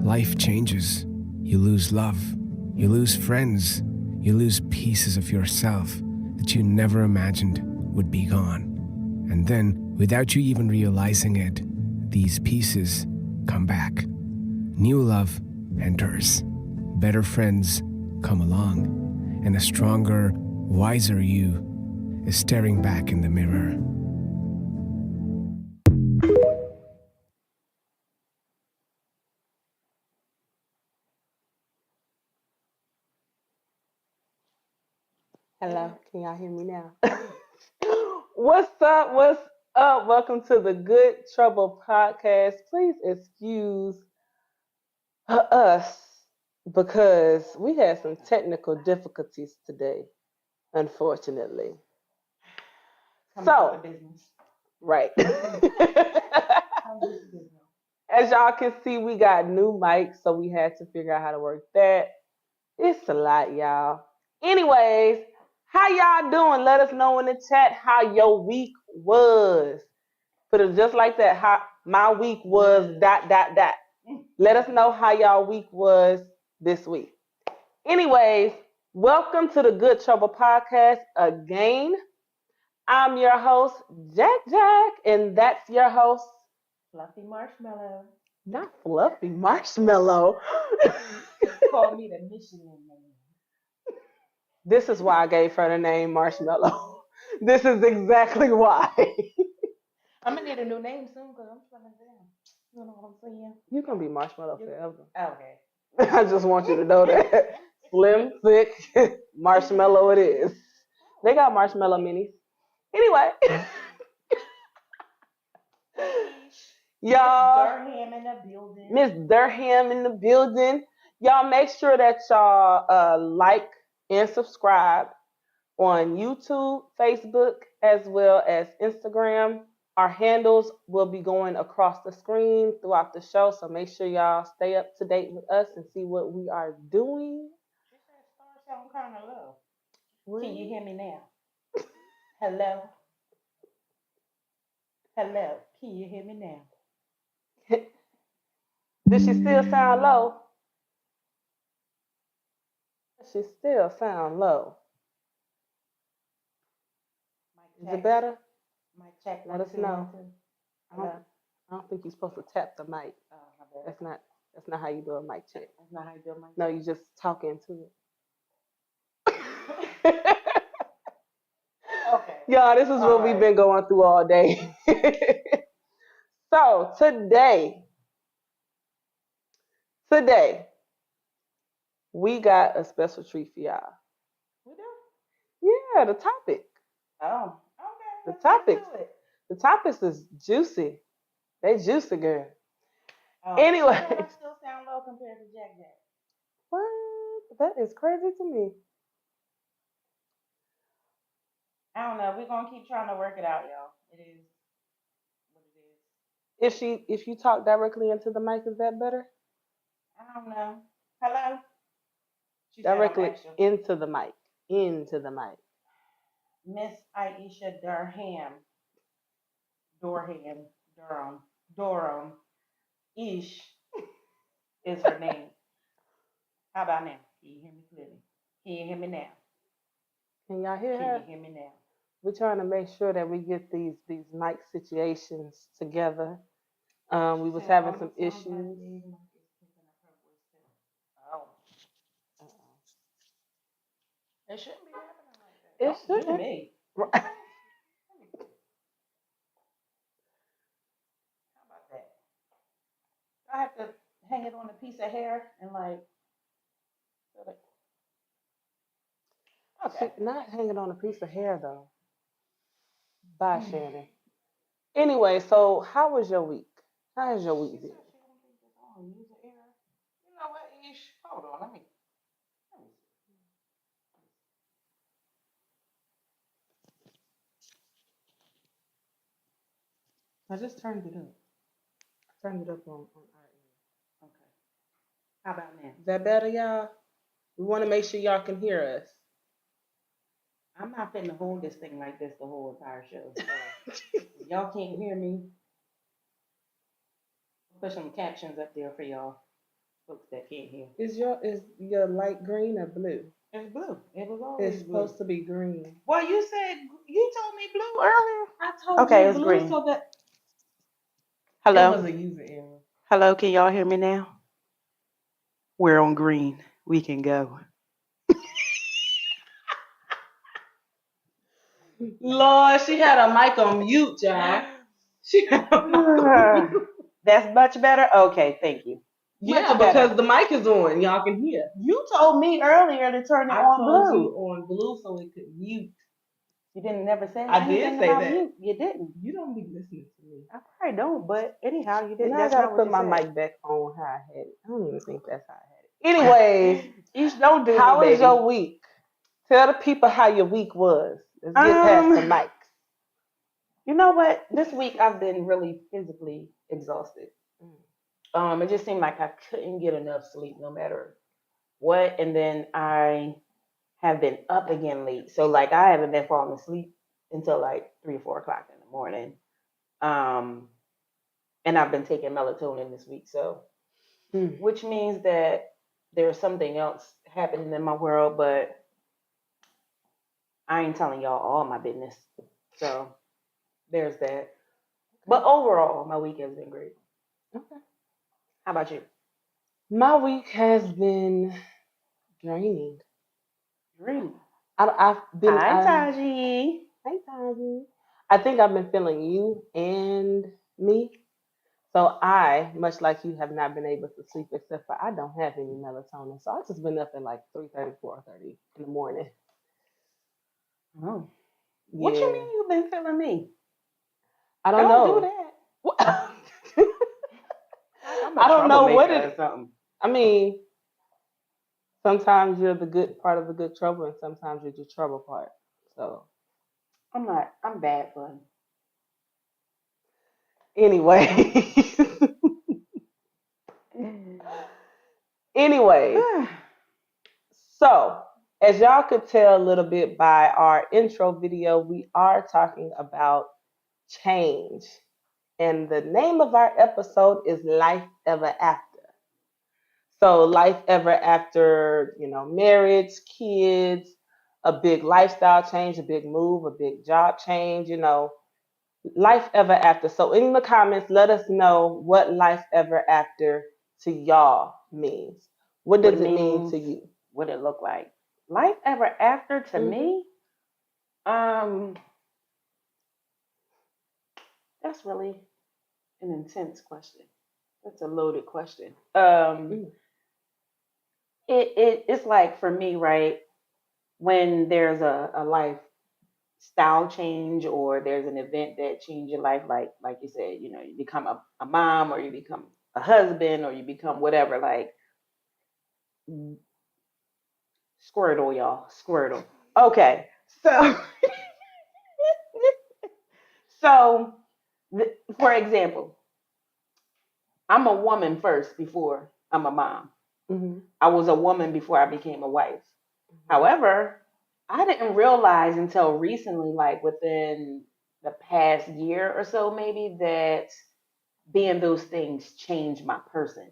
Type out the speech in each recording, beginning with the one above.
Life changes. You lose love. You lose friends. You lose pieces of yourself that you never imagined would be gone. And then, without you even realizing it, these pieces come back. New love enters. Better friends come along. And a stronger, wiser you is staring back in the mirror. Hello, can y'all hear me now? What's up? What's up? Welcome to the Good Trouble podcast. Please excuse us because we had some technical difficulties today, unfortunately. So, right. As y'all can see, we got new mics, so we had to figure out how to work that. It's a lot, y'all. Anyways, how y'all doing? Let us know in the chat how your week was. Put it just like that. How my week was ... Let us know how y'all week was this week. Anyways, welcome to the Good Trouble podcast again. I'm your host, Jack, and that's your host, Fluffy Marshmallow. not Fluffy Marshmallow. Call me the Michelin Man. This is why I gave her the name Marshmallow. This is exactly why. I'm gonna need a new name soon because I'm slimming down. You know what I'm saying? You can be Marshmallow forever. Okay. I just want you to know that. Slim, thick, marshmallow it is. They got marshmallow minis. Anyway. Y'all. Durham in the building. Miss Durham in the building. Y'all make sure that y'all like and subscribe on YouTube, Facebook, as well as Instagram. Our handles will be going across the screen throughout the show, so make sure y'all stay up to date with us and see what we are doing. She said stars sound kind of low. Can you hear me now? Hello? Hello? Can you hear me now? Does she still sound low? She still sound low. Is it better? Mic check. Let us know. I don't think you're supposed to tap the mic. That's not how you do a mic check. That's not how you do a mic check. No, you just talk into it. Okay. Y'all, this is what we've been going through all day. So today, we got a special treat for y'all. We do? Yeah, the topic. Oh, okay. The topics is juicy. They juicy, girl. Oh, anyway. I still sound low compared to Jack. What? That is crazy to me. I don't know. We're gonna keep trying to work it out, y'all. It is what it is. If you talk directly into the mic, is that better? I don't know. Hello? Directly into the mic. Miss Aisha Durham, Ish is her name. How about now? Can you hear me clearly? Can you hear me now? Can y'all hear her? Can you hear me now? We're trying to make sure that we get these mic situations together. We was having some issues. Oh. It shouldn't be happening like that. It shouldn't. Me. Right. How about that? I have to hang it on a piece of hair and like. Okay. Not hanging on a piece of hair though. Bye, Shannon. Anyway, so how was your week? How has your week been? You know what, Ish? Hold on, let me see. I just turned it up. I turned it up on our end. Okay. How about now? Is that better, y'all? We want to make sure y'all can hear us. I'm not finna hold this thing like this the whole entire show. So if y'all can't hear me, I'll put some captions up there for y'all. Folks that can't hear. Is your light green or blue? It's blue. It was It's always blue. supposed to be green. Well, you told me blue earlier. I told Okay, you it's blue green. so that it Hello. was a user error. Hello, can y'all hear me now? We're on green. We can go. Lord, she had a mic on mute, y'all. She had a mic on mute. That's much better? Okay, thank you. Yeah, Much better. because the mic is on. Y'all can hear. You told me earlier to turn it I on told blue. you on blue so it could mute. You didn't never say I did anything say about that. mute. You didn't. You don't be listening to me. I probably don't, but anyhow, you didn't. Now I That's gotta not what put you my said. mic back on how I had it. I don't even think that's how I had it. Anyways, Each don't do how me, was baby. your week? Tell the people how your week was. Let's get past the mics. You know what? This week I've been really physically exhausted. It just seemed like I couldn't get enough sleep no matter what, and then I have been up again late. So like I haven't been falling asleep until like 3 or 4 o'clock in the morning. And I've been taking melatonin this week, so which means that there's something else happening in my world, but I ain't telling y'all all my business. So there's that. But overall, my week has been great. Okay. How about you? My week has been draining. Really? I've been. Hi, Taji. Hi, Taji. I think I've been feeling you and me. So I, much like you, have not been able to sleep except for I don't have any melatonin. So I've just been up at like 3:30, 4:30 in the morning. Oh. What you mean you've been feeling me? I don't Don't know. do that. What? I'm I don't know what troublemaker it. or something. I mean, sometimes you're the good part of the good trouble, and sometimes you're the trouble part. So I'm not. I'm bad fun. anyway, anyway. So, as y'all could tell a little bit by our intro video, we are talking about change. And the name of our episode is Life Ever After. So, life ever after, marriage, kids, a big lifestyle change, a big move, a big job change, life ever after. So, in the comments, let us know what life ever after to y'all means. What does it mean to you? What it look like? Life ever after to me? That's really an intense question. That's a loaded question. It's like for me, right? When there's a lifestyle change or there's an event that changed your life, like you said, you become a mom or you become a husband or you become whatever, like Squirtle, y'all. Squirtle. Okay. So so for example, I'm a woman first before I'm a mom. I was a woman before I became a wife. However, I didn't realize until recently, like within the past year or so, maybe, that being those things changed my person.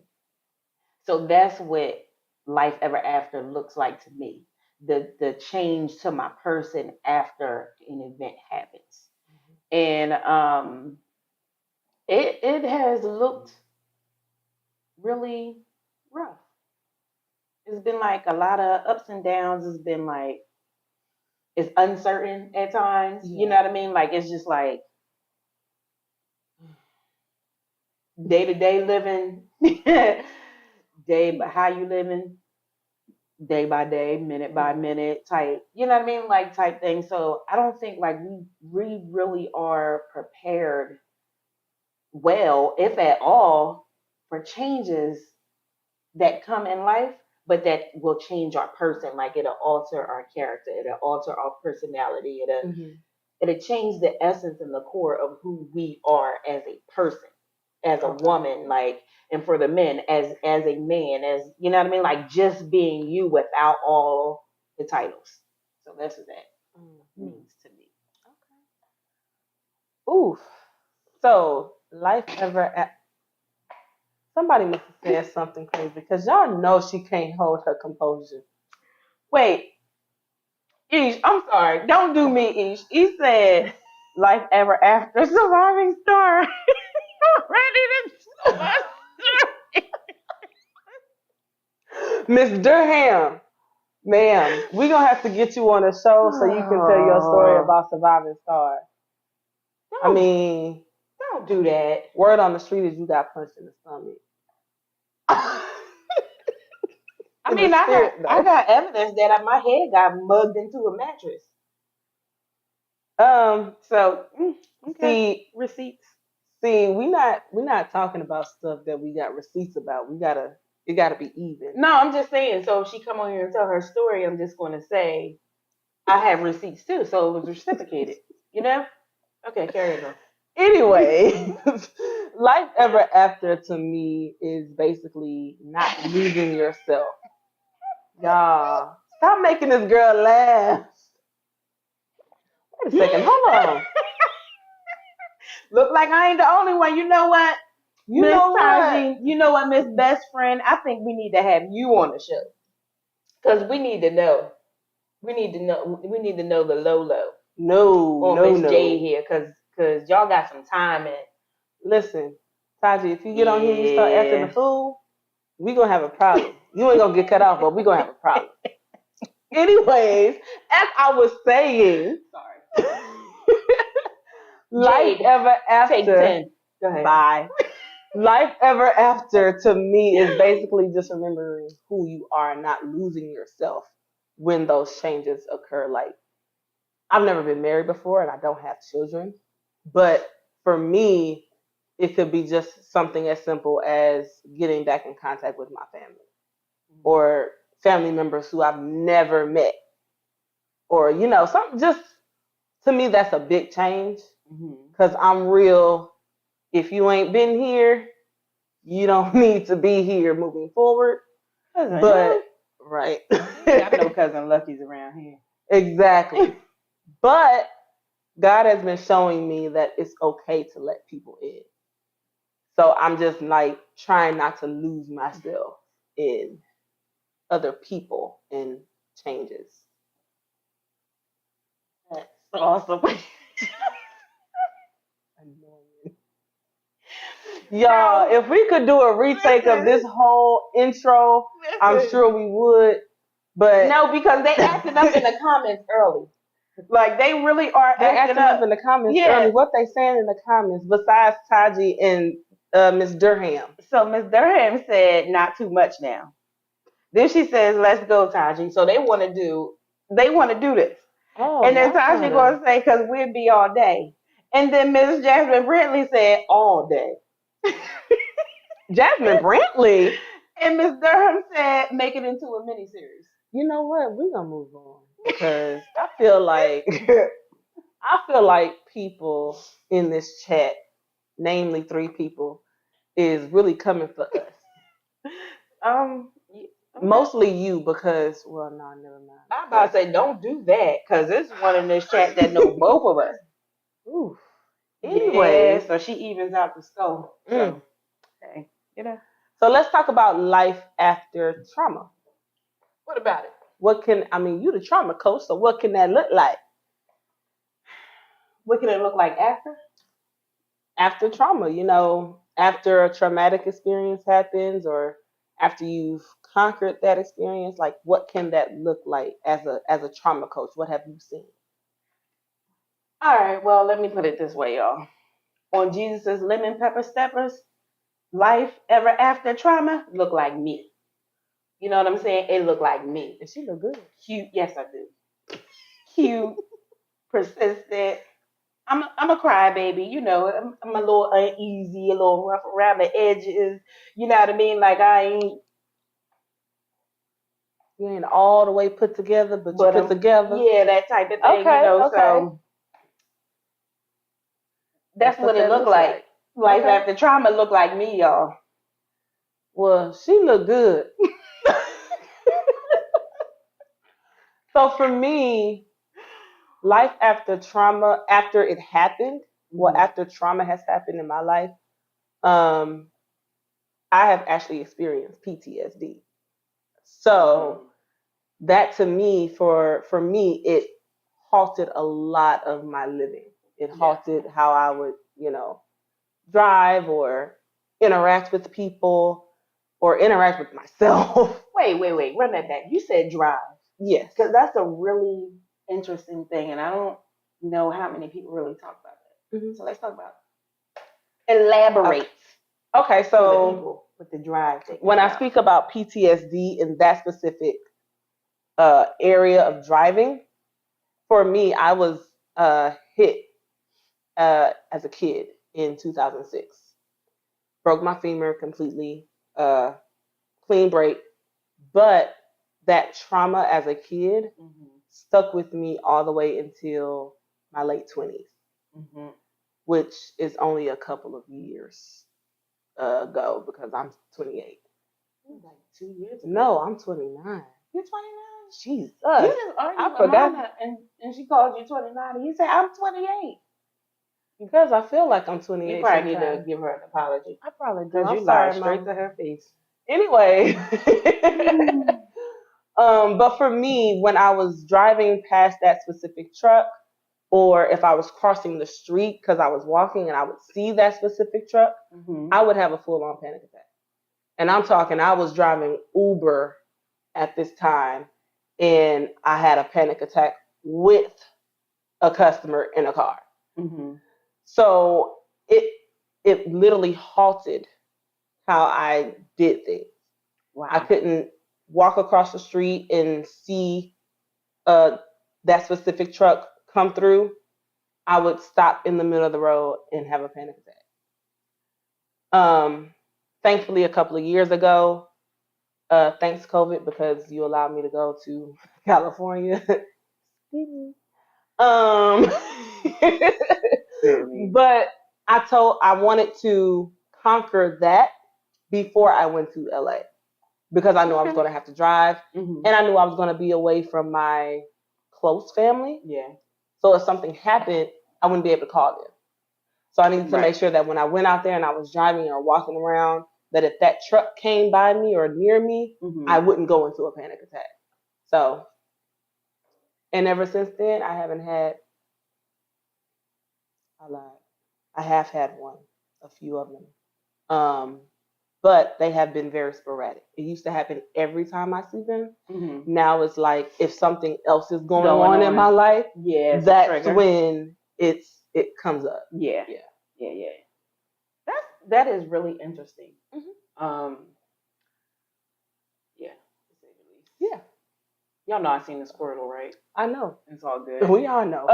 So that's what life ever after looks like to me. The change to my person after an event happens. And it has looked really rough. It's been like a lot of ups and downs. It's been like it's uncertain at times. You know what I mean? Like it's just like day to day living, day by how you living, day by day, minute by minute type. You know what I mean? Like type thing. So I don't think like we really are prepared well, if at all, for changes that come in life, but that will change our person. Like it'll alter our character, it'll alter our personality, it'll change the essence and the core of who we are as a person, as a woman, like, and for the men as a man, as you know what I mean, like just being you without all the titles. So that's what that means to me. Okay. Oof. So life ever. Somebody must have said something crazy because y'all know she can't hold her composure. Wait, Ish, I'm sorry. Don't do me, Ish. He said, life ever after surviving star. Ready to survive. Miss Durham, ma'am, we're gonna have to get you on a show so you can tell your story about surviving star. I mean, Don't do that. word on the street is you got punched in the stomach. I In mean, the I spirit, got I though. got evidence that my head got mugged into a mattress. So okay, See, receipts. we're not talking about stuff that we got receipts about. It gotta be even. No, I'm just saying. So if she come on here and tell her story, I'm just going to say I have receipts too. So it was reciprocated. You know? Okay, carry on. Anyway, life ever after to me is basically not losing yourself. Y'all, stop making this girl laugh. Wait a second, hold on. Look like I ain't the only one. You know what? You Miss know what? Taji, you know what, Miss Best Friend? I think we need to have you on the show. Because we need to know. We need to know. We need to know the low No, on no, Miss J no. here, because y'all got some time in. Listen, Taji, if you get on here and you start acting a Yeah. fool, we gonna have a problem. You ain't gonna get cut off, but we gonna have a problem. Anyways, as I was saying, Sorry. life Jade, ever Take after. 10. Go ahead. Bye. Life ever after to me is basically just remembering who you are and not losing yourself when those changes occur. Like, I've never been married before and I don't have children, but for me, it could be just something as simple as getting back in contact with my family or family members who I've never met, or something. Just to me, that's a big change because I'm real. If you ain't been here, you don't need to be here moving forward. But right, got no cousin Lucky's around here. exactly. But God has been showing me that it's okay to let people in. So I'm just like trying not to lose myself in other people and changes. That's awesome. Annoying. Y'all, if we could do a retake of this whole intro, I'm sure we would. But No, because they acted up in the comments early. Like they really are they're acting acting up in the comments Yeah. early. What they saying in the comments besides Taji and Miss Durham? So Miss Durham said, "Not too much now." Then she says, "Let's go, Taji." So they want to do this. Oh, And then y'all Taji tryna- going to say, "Cause we'll be all day." And then Miss Jasmine Brentley said, "All day." Jasmine Brantley. And Miss Durham said, "Make it into a miniseries." You know what? We're gonna move on because I feel like people in this chat, namely 3 people, is really coming for us. Okay. Mostly you because no, never mind. I'm about to say, don't do that, cause there's one in this chat that know both of us. Ooh. Anyway, Anyway, so she evens out the score. So, hey, so let's talk about life after trauma. what about it? You the trauma coach, so what can that look like? What can it look like after? After trauma, after a traumatic experience happens or after you've conquered that experience, like what can that look like as a trauma coach? What have you seen? All right, well, let me put it this way, y'all. On Jesus' lemon pepper steppers, life ever after trauma look like me. You know what I'm saying? It look like me. And she look good. Cute, yes I do. Cute, persistent. I'm a crybaby, I'm a little uneasy, a little rough around the edges. You know what I mean? Like You ain't all the way put together, but you put together. Yeah, that type of thing. Okay, okay. So that's what it look like. Life after trauma look like me, y'all. Well, she look good. So for me, life after trauma, after it happened, after trauma has happened in my life, I have actually experienced PTSD. So that to me, for me, it halted a lot of my living. It Yeah. halted how I would, drive or interact with people or interact with myself. Wait. Run that back. You said drive. Yes. Because that's a really interesting thing, and I don't know how many people really talk about that. Mhm. So let's talk about elaborate Okay, for the so people with the drive thing. when I speak about PTSD in that specific area of driving, for me, I was hit as a kid in 2006. Broke my femur completely, uh, clean break. But that trauma as a kid stuck with me all the way until my late 20s, which is only a couple of years ago because I'm 28. Like 2 years ago. No, I'm 29. You're 29. Jesus. You just argued I with forgot. Mama and she called you 29 and you said I'm 28. Because I feel like I'm 28. You probably need to sometimes. give her an apology. I probably do. Because I'm you sorry, lied straight Mom. to her face. Anyway. But for me, when I was driving past that specific truck, or if I was crossing the street because I was walking and I would see that specific truck, I would have a full on panic attack. And I'm talking, I was driving Uber at this time and I had a panic attack with a customer in a car. So it literally halted how I did things. Wow. I couldn't walk across the street and see that specific truck come through. I would stop in the middle of the road and have a panic attack. Thankfully, a couple of years ago, thanks COVID, because you allowed me to go to California. But I wanted to conquer that before I went to LA because I knew I was going to have to drive, and I knew I was going to be away from my close family. Yeah. So if something happened, I wouldn't be able to call them. So I needed to make sure that when I went out there and I was driving or walking around, that if that truck came by me or near me, I wouldn't go into a panic attack. So, and ever since then, I haven't had, I lied. I have had one, a few of them. But they have been very sporadic. It used to happen every time I see them. Now it's like if something else is going on in my life, that's when it comes up. Yeah. That is really interesting. Yeah. Yeah. Y'all know I seen the Squirtle, right? I know. It's all good. We all know.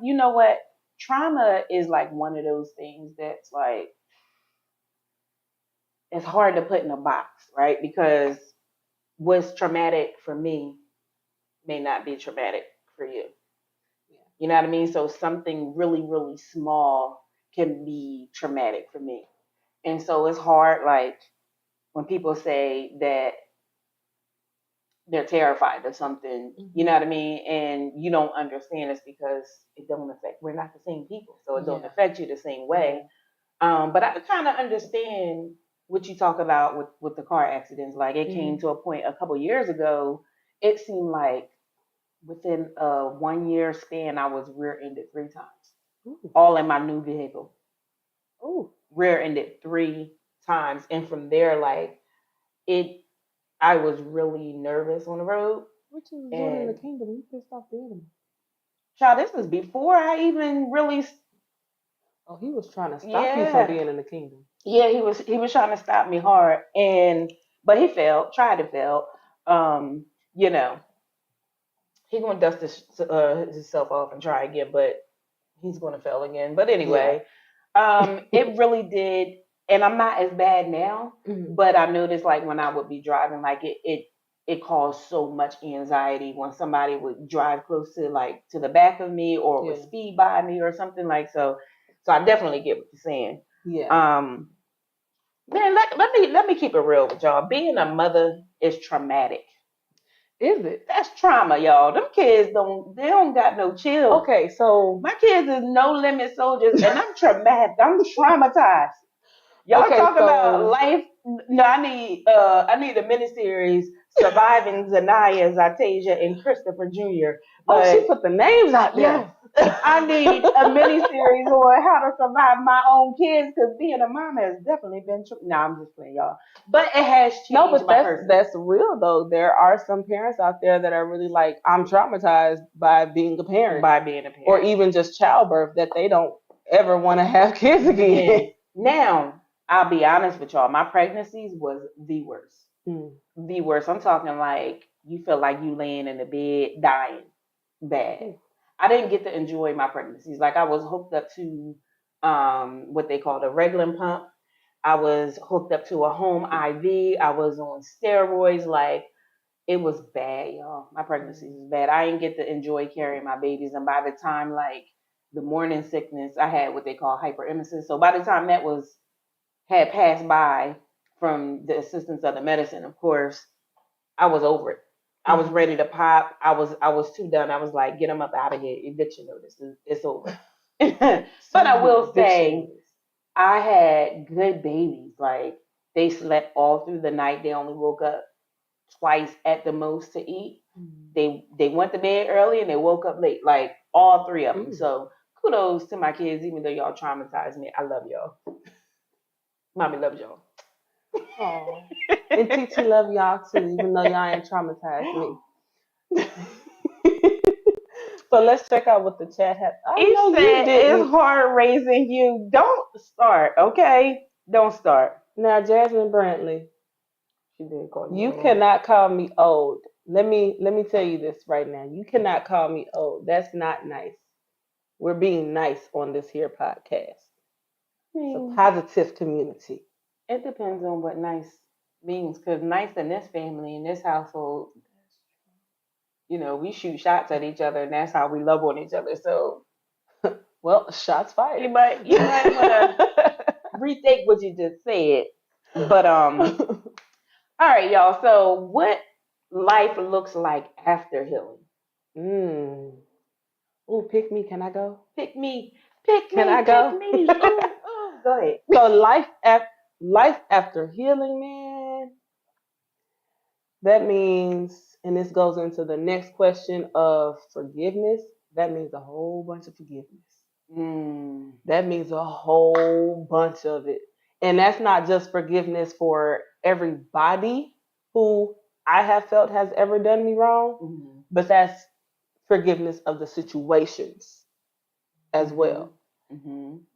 You know what? Trauma is like one of those things that's like, it's hard to put in a box, right? Because what's traumatic for me may not be traumatic for you. You know what I mean? So something really, really small can be traumatic for me. And so it's hard, like, when people say that they're terrified of something, you know what I mean? And you don't understand it's because it don't affect, we're not the same people. So it don't affect you the same way. But I kind of understand what you talk about with the car accidents. Like it came to a point a couple years ago, it seemed like within a 1 year span, I was rear-ended 3 times, all in my new vehicle. Rear-ended 3 times. And from there, like I was really nervous on the road. What you was doing in the kingdom? You pissed off the enemy. Child, this was before I even really. Oh, he was trying to stop you from being in the kingdom. Yeah, he was trying to stop me hard, but he failed. Tried to fail. You know, he's gonna dust himself off and try again, but he's gonna fail again. But anyway, it really did. And I'm not as bad now, but I noticed like when I would be driving, like it caused so much anxiety when somebody would drive close to the back of me or would speed by me or something like so. So I definitely get what you're saying. Yeah. Man, let me keep it real with y'all. Being a mother is traumatic. Is it? That's trauma, y'all. Them kids don't got no chill. Okay, so My kids is no limit soldiers, and I'm traumatized. I'm traumatized. Y'all Okay, talk so- about life. No, I need a miniseries surviving Zanaya, Zatasia, and Christopher Jr. oh, she But put the names out there. yes, I need a miniseries on how to survive my own kids because being a mom has definitely been. No, I'm just playing, y'all. But it has changed No, but my person. that's real though. There are some parents out there that are really like, I'm traumatized by being a parent, by being a parent, or even just childbirth, that they don't ever want to have kids again. Yeah. Now, I'll be honest with y'all. My pregnancies was the worst. The worst. I'm talking like you feel like you laying in the bed dying. Bad. I didn't get to enjoy my pregnancies. Like I was hooked up to what they call the Reglan pump. I was hooked up to a home IV. I was on steroids. Like it was bad, y'all. My pregnancies was bad. I didn't get to enjoy carrying my babies. And by the time like the morning sickness, I had what they call hyperemesis. So by the time that had passed by from the assistance of the medicine, of course, I was over it. I was ready to pop. I was too done. I was like, get them up out of here. Eviction notice. It's over. But I will say, I had good babies. Like they slept all through the night. They only woke up twice at the most to eat. They went to bed early and they woke up late. Like all three of them. So kudos to my kids, even though y'all traumatized me. I love y'all. Mommy loves y'all. Aww. And TT love y'all too, even though y'all ain't traumatized me. So let's check out what the chat has. He said it's hard raising you. Don't start, okay? Don't start. Now, Jasmine Brantley, She did call you cannot call me old. Let me tell you this right now. You cannot call me old. That's not nice. We're being nice on this here podcast. It's a positive community. It depends on what nice means, because nice in this family, in this household, you know, we shoot shots at each other, and that's how we love on each other. So, well, shots fired. you might want to rethink what you just said. But all right, y'all. So, what life looks like after healing? Oh, pick me. Can I go? Pick me. Pick Can me. I go? Pick me. Ooh, go ahead. So life after healing, man. That means, and this goes into the next question of forgiveness. That means a whole bunch of forgiveness. That means a whole bunch of it. And that's not just forgiveness for everybody who I have felt has ever done me wrong, but that's forgiveness of the situations as well.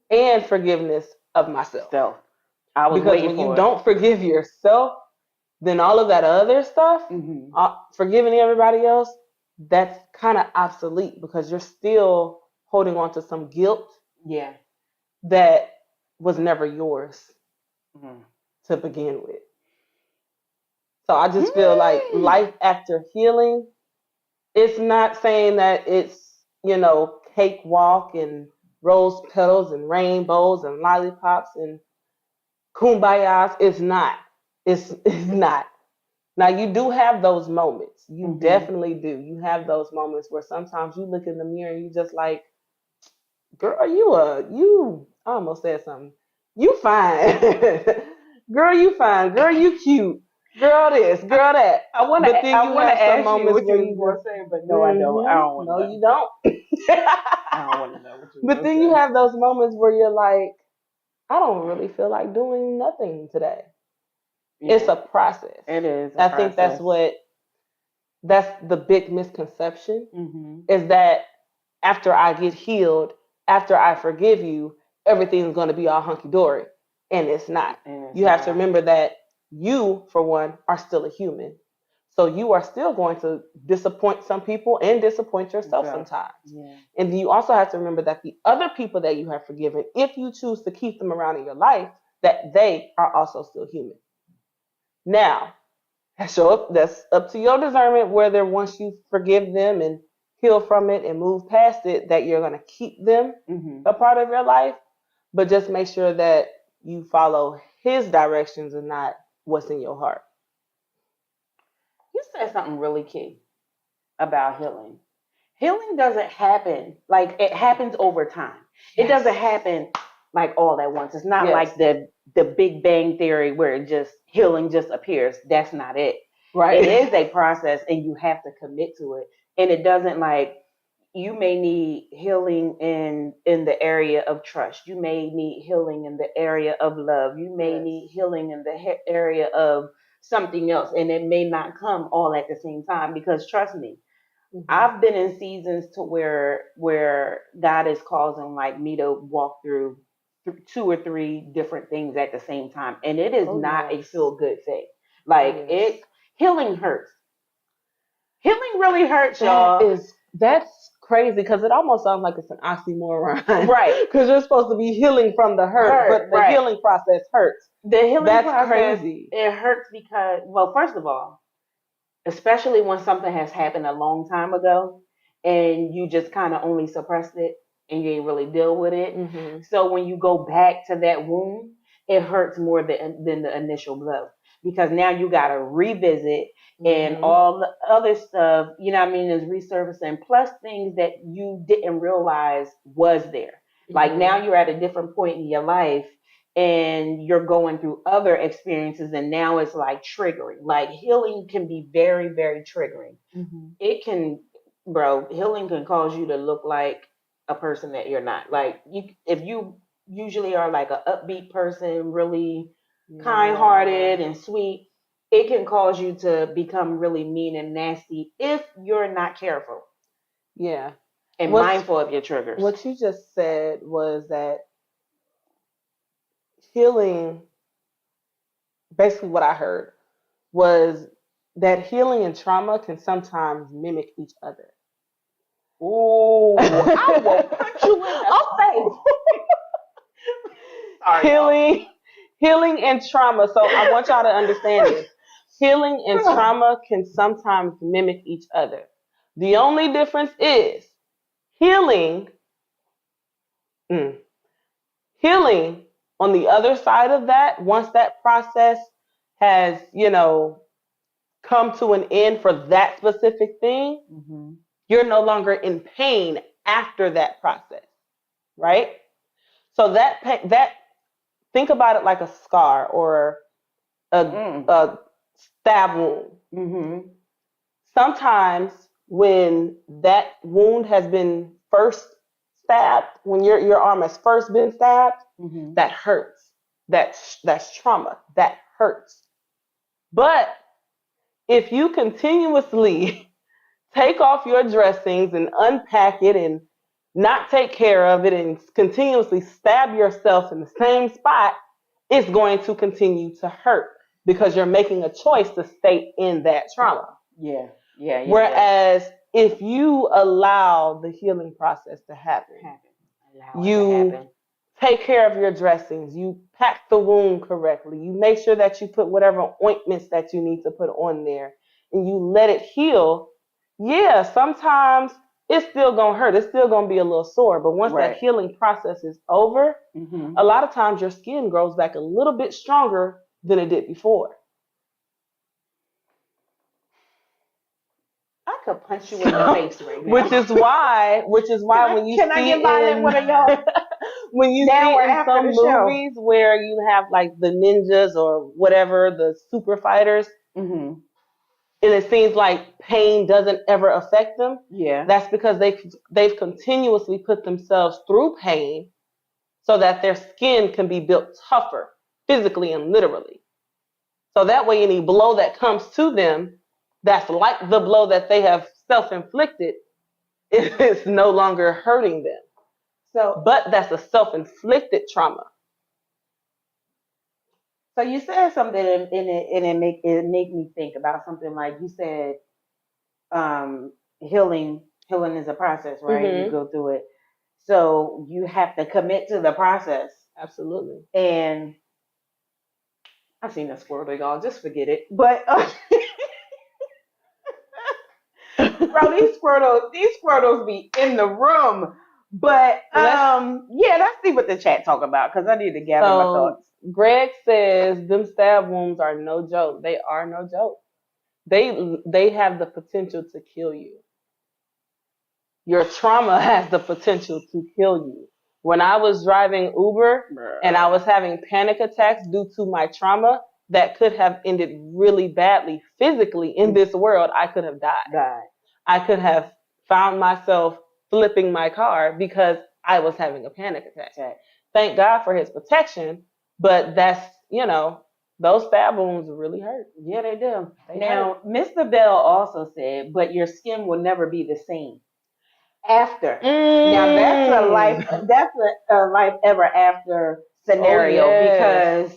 And forgiveness of myself. Because when you don't forgive yourself, then all of that other stuff, forgiving everybody else, that's kind of obsolete because you're still holding on to some guilt that was never yours to begin with. So I just feel like life after healing, it's not saying that it's, cakewalk and rose petals and rainbows and lollipops and kumbayas. It's not. It's not. Now you do have those moments. You definitely do. You have those moments where sometimes you look in the mirror and you just like, girl, I almost said something. You fine. Girl, you fine. Girl, you cute. Girl this, girl that. I want to ask you what where you were saying, but no, I don't. I don't want to. No, you don't. I don't want to know what you. But then you have those moments where you're like, I don't really feel like doing nothing today. Yeah. It's a process. It is. I think that's the big misconception is that after I get healed, after I forgive you, everything's going to be all hunky dory, and it's not. You have to remember that you, for one, are still a human. So you are still going to disappoint some people and disappoint yourself sometimes. Yeah. And you also have to remember that the other people that you have forgiven, if you choose to keep them around in your life, that they are also still human. Now, that's up to your discernment whether once you forgive them and heal from it and move past it, that you're going to keep them a part of your life. But just make sure that you follow his directions and not what's in your heart. You said something really key about healing. Healing doesn't happen like it happens over time. It Yes. doesn't happen like all at once. It's not Yes. like the Big Bang Theory where it just healing just appears. That's not it. Right. It is a process, and you have to commit to it. And it doesn't like you may need healing in the area of trust. You may need healing in the area of love. You may Yes. need healing in the area of something else, and it may not come all at the same time because trust me, Mhm. I've been in seasons to where God is causing like me to walk through two or three different things at the same time, and it is Oh, not a yes. feel good thing. Like Yes. it, healing hurts. Healing really hurts, That y'all. that's crazy because it almost sounds like it's an oxymoron. Right. Because you're supposed to be healing from the hurt, but the Right. healing process hurts. The healing That's process, crazy. it hurts because, well, first of all, especially when something has happened a long time ago and you just kind of only suppressed it and you ain't really deal with it. Mm-hmm. So when you go back to that wound, it hurts more than the initial blow because now you got to revisit and Mm-hmm. all the other stuff, you know what I mean, is resurfacing, plus things that you didn't realize was there. Like Mm-hmm. now you're at a different point in your life and you're going through other experiences and now it's like triggering. Like healing can be very, very triggering. Mm-hmm. It can, bro, healing can cause you to look like a person that you're not. Like if you usually are like an upbeat person, really kind-hearted and sweet, it can cause you to become really mean and nasty if you're not careful Yeah. and What's- mindful of your triggers. What you just said was that healing, basically what I heard was that healing and trauma can sometimes mimic each other. Ooh, I will punch you in the face. Sorry, Healing and trauma. So I want y'all to understand this. Healing and trauma can sometimes mimic each other. The only difference is healing healing on the other side of that, once that process has, come to an end for that specific thing, Mm-hmm. you're no longer in pain after that process, right? So that think about it like a scar or a stab wound. Mm-hmm. Sometimes when that wound has been first stabbed, when your arm has first been stabbed, Mm-hmm. that hurts. That's trauma. That hurts. But if you continuously take off your dressings and unpack it and not take care of it and continuously stab yourself in the same spot, it's going to continue to hurt because you're making a choice to stay in that trauma. Yeah. Whereas if you allow the healing process to happen, you take care of your dressings, you pack the wound correctly, you make sure that you put whatever ointments that you need to put on there, and you let it heal. Yeah, sometimes it's still gonna hurt. It's still gonna be a little sore. But once that healing process is over, a lot of times your skin grows back a little bit stronger than it did before. I could punch you in the face right now. Which is why when you can I get violent with y'all? When you Now see or in after some the show? movies where you have like the ninjas or whatever, the super fighters, Mm-hmm. and it seems like pain doesn't ever affect them. Yeah. That's because they've continuously put themselves through pain so that their skin can be built tougher, physically and literally. So that way any blow that comes to them that's like the blow that they have self-inflicted, is no longer hurting them. But that's a self-inflicted trauma. So you said something and it make me think about something like you said, healing is a process, right? Mm-hmm. You go through it. So you have to commit to the process. Absolutely. And I've seen a squirrel, y'all. Just forget it. But bro, these squirtles be in the room. But yeah, let's see what the chat talk about because I need to gather my thoughts. Greg says them stab wounds are no joke. They are no joke. they have the potential to kill you. Your trauma has the potential to kill you. When I was driving Uber and I was having panic attacks due to my trauma, that could have ended really badly physically in this world. I could have died. I could have found myself flipping my car because I was having a panic attack. Right. Thank God for his protection, but that's, those stab wounds really hurt. Yeah, they do. They Now, Mr. Bell also said, but your skin will never be the same after. Now that's a life ever after scenario because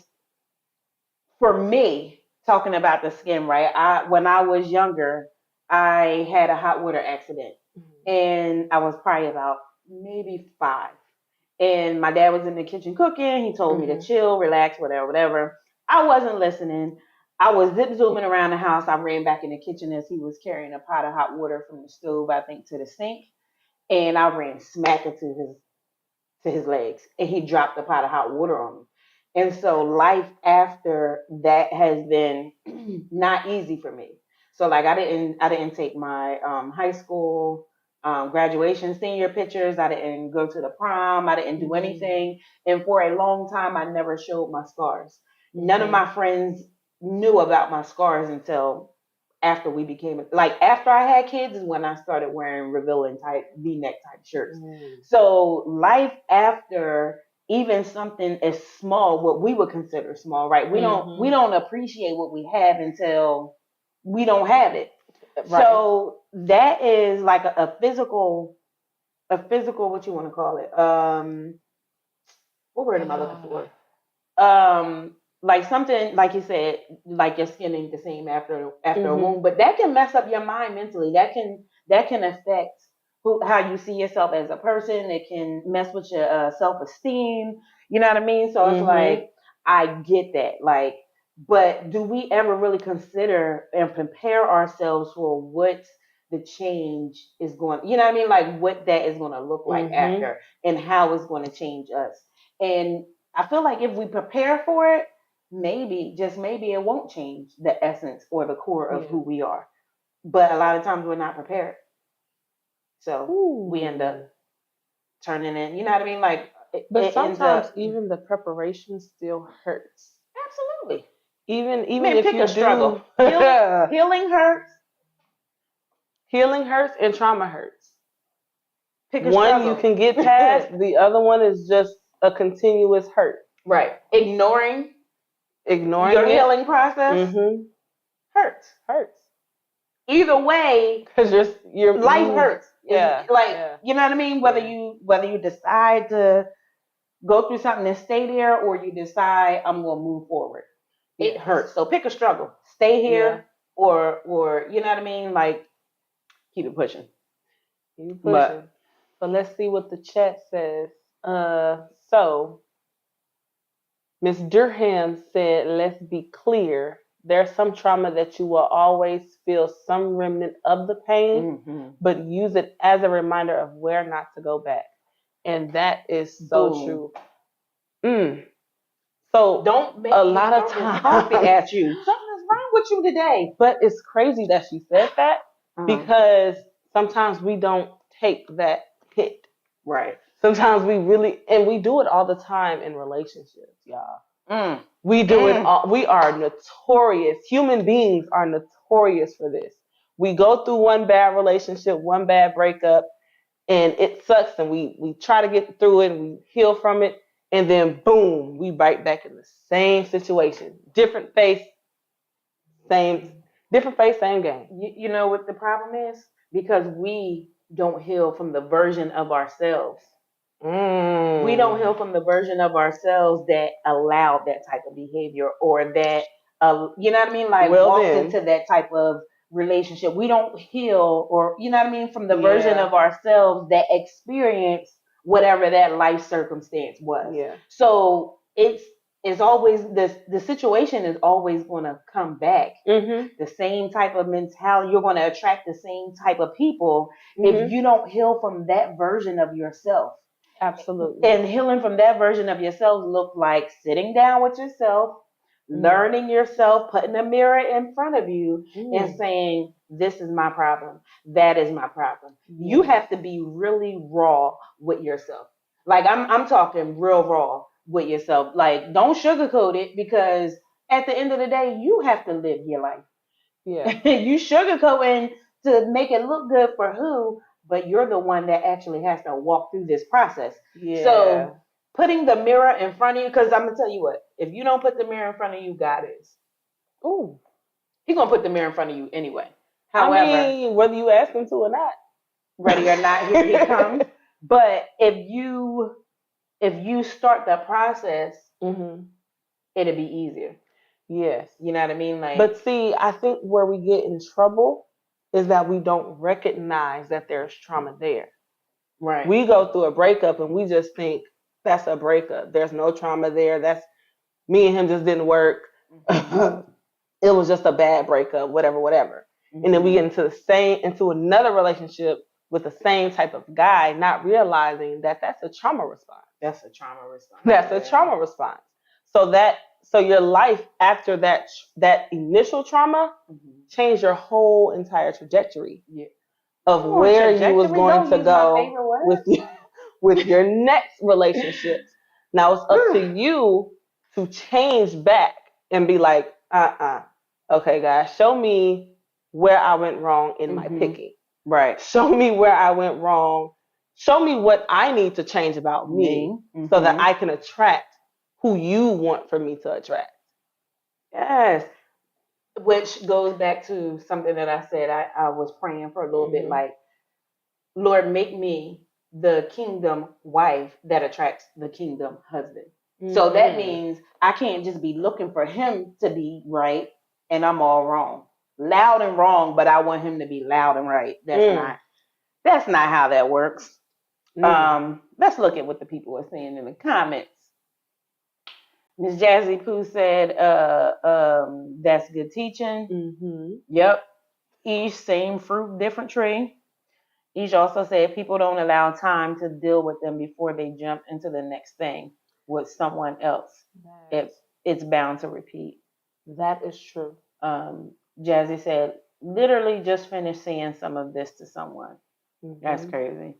for me, talking about the skin, right? When I was younger, I had a hot water accident and I was probably about maybe 5. And my dad was in the kitchen cooking. He told me to chill, relax, whatever. I wasn't listening. I was zip zooming around the house. I ran back in the kitchen as he was carrying a pot of hot water from the stove, I think, to the sink. And I ran smack into his legs. And he dropped the pot of hot water on me. And so life after that has been not easy for me. So like I didn't take my high school graduation senior pictures. I didn't go to the prom. I didn't do anything. And for a long time, I never showed my scars. None of my friends knew about my scars until after we became, like after I had kids is when I started wearing revealing type V-neck type shirts. So life after even something as small, what we would consider small, right? We don't appreciate what we have until we don't have it. Right. So that is like a physical, what you want to call it? What word am I looking for? Like something, like you said, like your skin ain't the same after a wound, but that can mess up your mind mentally. That can affect how you see yourself as a person. It can mess with your self-esteem. You know what I mean? So it's like, I get that. Like, but do we ever really consider and prepare ourselves for what the change is going, you know what I mean? Like what that is going to look like after and how it's going to change us. And I feel like if we prepare for it, maybe, just maybe it won't change the essence or the core of who we are. But a lot of times we're not prepared. So we end up turning in, you know what I mean? Like, but sometimes even the preparation still hurts. Absolutely. Even if you struggle. Healing hurts. Healing hurts and trauma hurts. Pick a one struggle. You can get past, the other one is just a continuous hurt. Right. Ignoring your healing process hurts. Either way, because your life hurts. Yeah. You know what I mean? Whether you decide to go through something and stay there, or you decide I'm gonna move forward. It hurts. So pick a struggle. Stay here, or you know what I mean? Like, keep it pushing. But let's see what the chat says. So Miss Durham said, let's be clear. There's some trauma that you will always feel some remnant of the pain, but use it as a reminder of where not to go back. And that is so true. So don't make a lot of times at you. Something's wrong with you today. But it's crazy that she said that because sometimes we don't take that hit. Right. Sometimes we do it all the time in relationships, y'all. We do it all. We are notorious. Human beings are notorious for this. We go through one bad relationship, one bad breakup, and it sucks, and we try to get through it, and we heal from it, and then boom, we bite back in the same situation. Different face, same game. You know what the problem is? Because we don't heal from the version of ourselves. We don't heal from the version of ourselves that allowed that type of behavior, or that, you know what I mean? Like, walked into that type of relationship. We don't heal, or, you know what I mean, from the version of ourselves that experienced whatever that life circumstance was. Yeah. So it's always, the situation is always going to come back. The same type of mentality. You're going to attract the same type of people if you don't heal from that version of yourself. Absolutely. And healing from that version of yourself look like sitting down with yourself, learning yourself, putting a mirror in front of you and Mm. saying, this is my problem. That is my problem. You Yes. have to be really raw with yourself. Like I'm talking real raw with yourself. Like don't sugarcoat it because at the end of the day, you have to live your life. Yeah. You sugarcoating to make it look good for who, but you're the one that actually has to walk through this process. Yeah. So putting the mirror in front of you, because I'm gonna tell you what, if you don't put the mirror in front of you, God is. Ooh. He's gonna put the mirror in front of you anyway. I However, mean, whether you ask him to or not. ready or not, here he comes. But if you start the process, Mm-hmm. it'll be easier. Yes. You know what I mean? Like, But see, I think where we get in trouble is that we don't recognize that there's trauma there. right. We go through a breakup and we just think that's a breakup. There's no trauma there. That's me and him just didn't work. It was just a bad breakup, whatever, whatever. And then we get into another relationship with the same type of guy, not realizing that that's a trauma response. That's a trauma response. That's a trauma response. So your life after that initial trauma changed your whole entire trajectory Yeah. of Oh, where you trajectory, was going don't to use my go favorite word. with your next relationships. Now it's up to you to change back and be like, okay, guys, show me where I went wrong in my picking. Right. Show me where I went wrong. Show me what I need to change about me so that I can attract who you want for me to attract. Yes. Which goes back to something that I said. I was praying for a little bit like, Lord, make me the kingdom wife that attracts the kingdom husband. So that means I can't just be looking for him to be right and I'm all wrong. Loud and wrong, but I want him to be loud and right. That's not how that works. Let's look at what the people are saying in the comments. Miss Jazzy Pooh said, that's good teaching. Yep. Each same fruit, different tree. Each also said people don't allow time to deal with them before they jump into the next thing with someone else. It's bound to repeat. That is true. Jazzy said, literally just finished saying some of this to someone. That's crazy.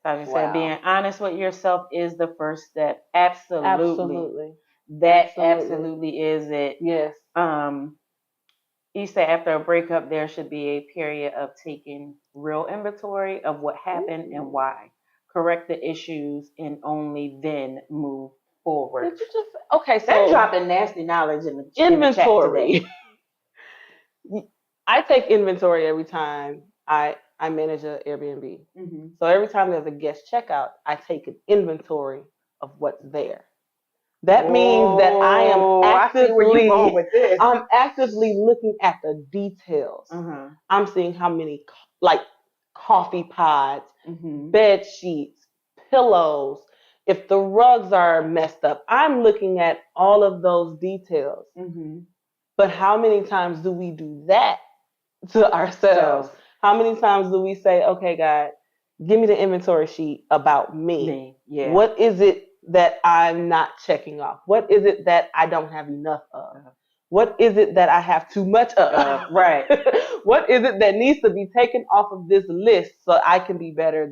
Tasha said, being honest with yourself is the first step. Absolutely. That absolutely is it. Yes. He said after a breakup, there should be a period of taking real inventory of what happened and why. Correct the issues and only then move forward. Did you just okay? So they're dropping nasty knowledge in the inventory. In the chat today. I take inventory every time I manage an Airbnb. So every time there's a guest checkout, I take an inventory of what's there. That means that I am I'm actively looking at the details. I'm seeing how many like coffee pods, bed sheets, pillows. If the rugs are messed up, I'm looking at all of those details. But how many times do we do that to ourselves? How many times do we say, okay, God, give me the inventory sheet about me? Yeah. What is it that I'm not checking off? What is it that I don't have enough of? What is it that I have too much of? Right. What is it that needs to be taken off of this list so I can be better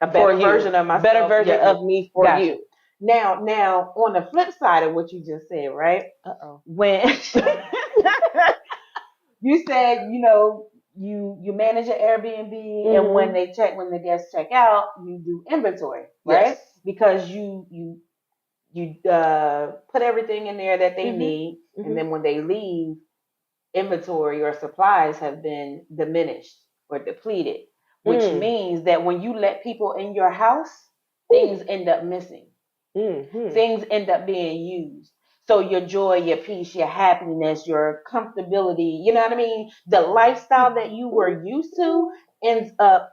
version of myself, better version of me for you? Now, on the flip side of what you just said, right? When you said, you manage an Airbnb, and when the guests check out, you do inventory, right? Yes. Because you put everything in there that they need, and then when they leave, inventory or supplies have been diminished or depleted, which means that when you let people in your house, things end up missing. Things end up being used. So your joy, your peace, your happiness, your comfortability, you know what I mean? The lifestyle that you were used to ends up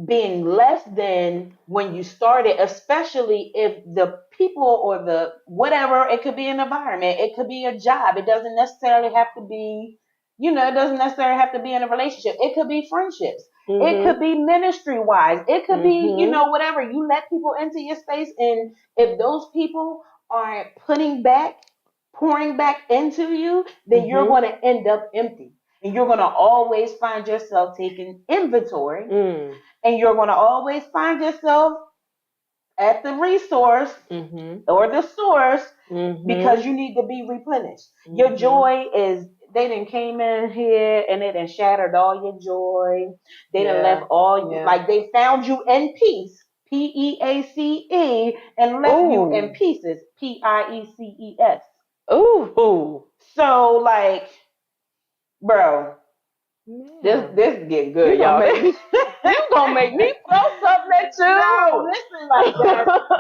being less than when you started, especially if the people or the whatever, it could be an environment, it could be a job. It doesn't necessarily have to be, it doesn't necessarily have to be in a relationship. It could be friendships. It could be ministry wise. It could be, whatever. You let people into your space, and if those people aren't putting back pouring back into you, then you're Mhm. going to end up empty. And you're going to always find yourself taking inventory. Mm. And you're going to always find yourself at the resource Mhm. or the source Mhm. because you need to be replenished. Your Mhm. joy is, they done came in here and they done shattered all your joy. They done Yeah. left all, Yeah. like they found you in peace, PEACE, and left you Ooh. in pieces, PIECES. Ooh. So like, bro, Man. this is getting You good, gonna y'all. make me you gonna make me throw something at you. No, listen, like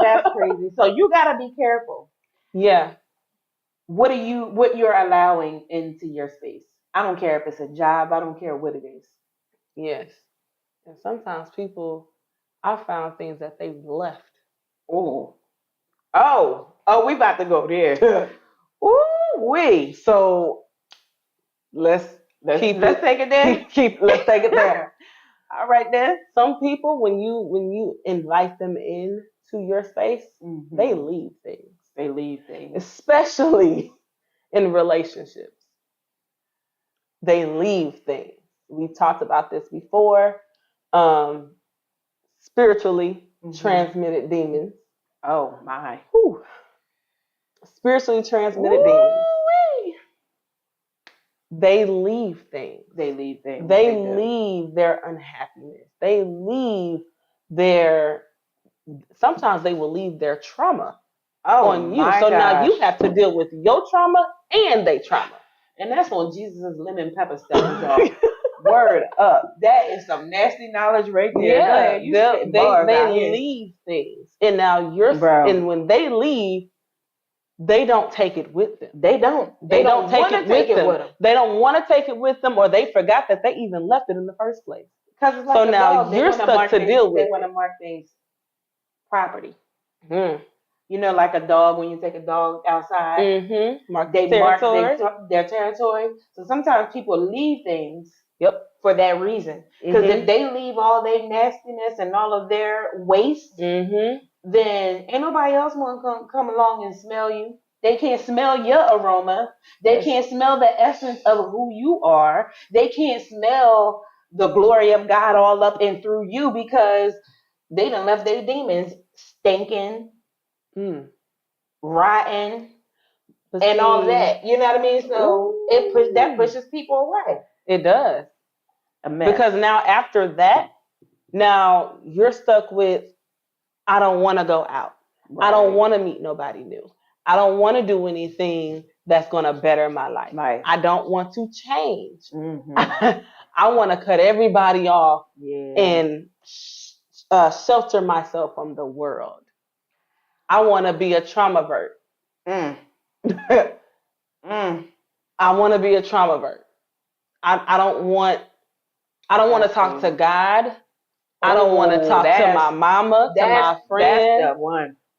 that's crazy. So you gotta be careful. Yeah. What you're allowing into your space. I don't care if it's a job, I don't care what it is. Yes. And sometimes people, I found things that they've left. Oh. Oh, we about to go there. Ooh wee. So Let's let's take it there. let's take it there. All right then. Some people, when you invite them in to your space, they leave things. They leave things. Especially in relationships. They leave things. We've talked about this before. Spiritually transmitted demons. Oh my. Whew. Spiritually transmitted demons. They leave things. They leave things. They leave their unhappiness. They leave their, sometimes they will leave their trauma on you. So now you have to deal with your trauma and their trauma. And that's on Jesus' lemon pepper stuff, y'all. Word up. That is some nasty knowledge right there. Yeah, they leave things. And now and when they leave, they don't take it with them. They don't take it with them. They don't want to take it with them, or they forgot that they even left it in the first place. Because so now you're stuck to deal with. They want to mark things property. Mm. You know, like a dog, when you take a dog outside, they mark their territory. So sometimes people leave things for that reason. Because if they leave all their nastiness and all of their waste, then ain't nobody else want to come along and smell you. They can't smell your aroma. They can't smell the essence of who you are. They can't smell the glory of God all up and through you because they done left their demons stinking, rotten, and all that. You know what I mean? So that pushes people away. It does. A mess. Because now after that, now you're stuck with, I don't want to go out. Right. I don't want to meet nobody new. I don't want to do anything that's going to better my life. Right. I don't want to change. I want to cut everybody off and shelter myself from the world. I want to be a traumavert. I want to be a traumavert. I don't want to talk to God. I don't want to talk to my mama, to my friend.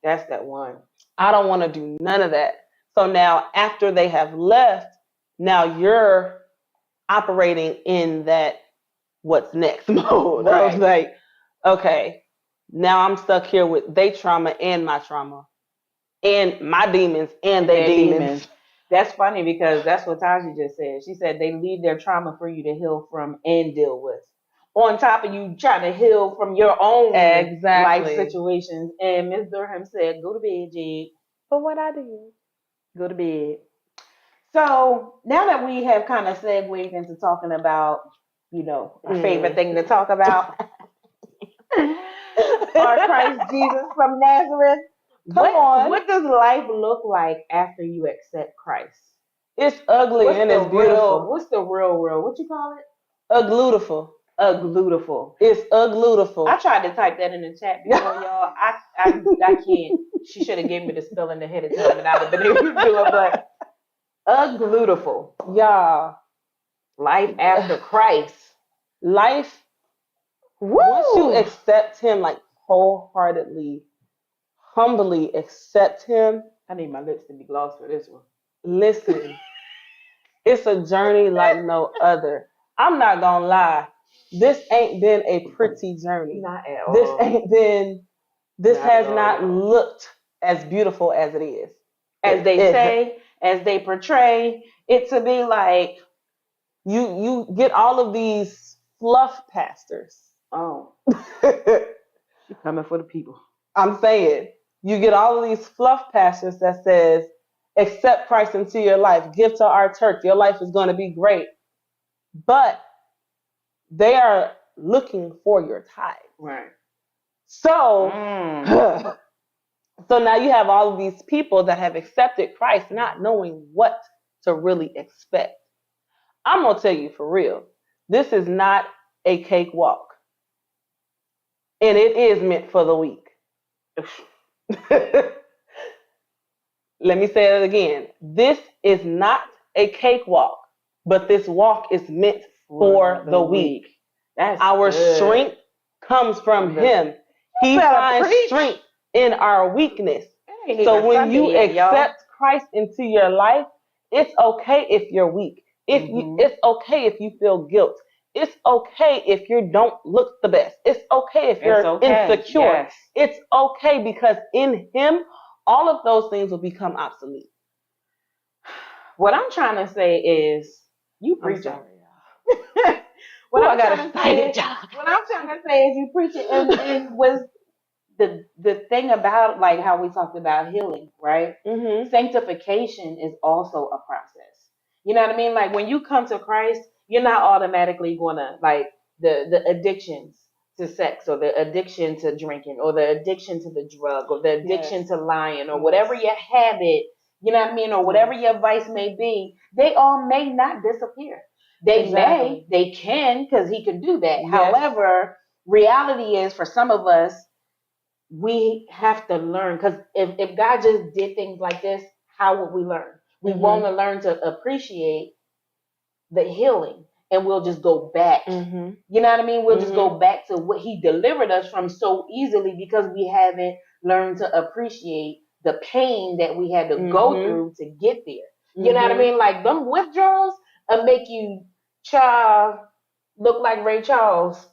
That's that one. I don't want to do none of that. So now after they have left, now you're operating in that what's next mode. Right. I was like, okay, now I'm stuck here with their trauma and my trauma and my demons and their demons. That's funny because that's what Taji just said. She said they leave their trauma for you to heal from and deal with. On top of you trying to heal from your own life situations. And Miss Durham said, go to bed, Jig. But what I did? Go to bed. So now that we have kind of segued into talking about, our favorite thing to talk about, our Christ Jesus from Nazareth. What does life look like after you accept Christ? It's ugly and it's beautiful. What's the real? What you call it? Uglutiful. Uglutiful. It's uglutiful. I tried to type that in the chat before, y'all. I can't. She should have given me the spelling ahead of time and I'd have been able to do it, but uglutiful. Y'all. Life after Christ. Life. Woo! Once you accept him like wholeheartedly, humbly accept him. I need my lips to be glossed for this one. Listen, it's a journey like no other. I'm not gonna lie. This ain't been a pretty journey. Not at all. This has not looked as beautiful as it is. As they say, as they portray it to be like, You get all of these fluff pastors. oh, she's coming for the people. I'm saying you get all of these fluff pastors that says accept Christ into your life, give to our church, your life is going to be great. But they are looking for your tithe. Right. So Mm. so now you have all of these people that have accepted Christ not knowing what to really expect. I'm going to tell you for real, this is not a cakewalk. And it is meant for the weak. Let me say it again. This is not a cakewalk, but this walk is meant for the weak. That's Our good. strength comes from Mhm. Him. He better finds preach. strength in our weakness. It ain't So even when Sunday you yet, y'all. accept Christ into your life, it's okay if you're weak. It's okay if you feel guilt. It's okay if you don't look the best. It's okay if you're insecure. Yes. It's okay because in Him, all of those things will become obsolete. What I'm trying to say is, you I'm preaching. sorry, y'all. What Ooh, I'm I got trying to say excited, is, y'all. what I'm trying to say is, you preaching, and was the thing about, like, how we talked about healing, right? Mm-hmm. Sanctification is also a process. You know what I mean? Like, when you come to Christ, you're not automatically gonna, like, the addictions to sex, or the addiction to drinking, or the addiction to the drug, or the addiction Yes. to lying, or Yes. whatever your habit, you know what I mean, or whatever your vice may be, they all may not disappear. They Exactly. they can, because He can do that. Yes. However, reality is, for some of us, we have to learn, because if God just did things like this, how would we learn? We Mhm. want to learn to appreciate the healing, and we'll just go back. Mm-hmm. You know what I mean? We'll just Mhm. go back to what He delivered us from so easily, because we haven't learned to appreciate the pain that we had to go Mhm. through to get there. You know what I Mhm. mean? Like, them withdrawals make you child look like Ray Charles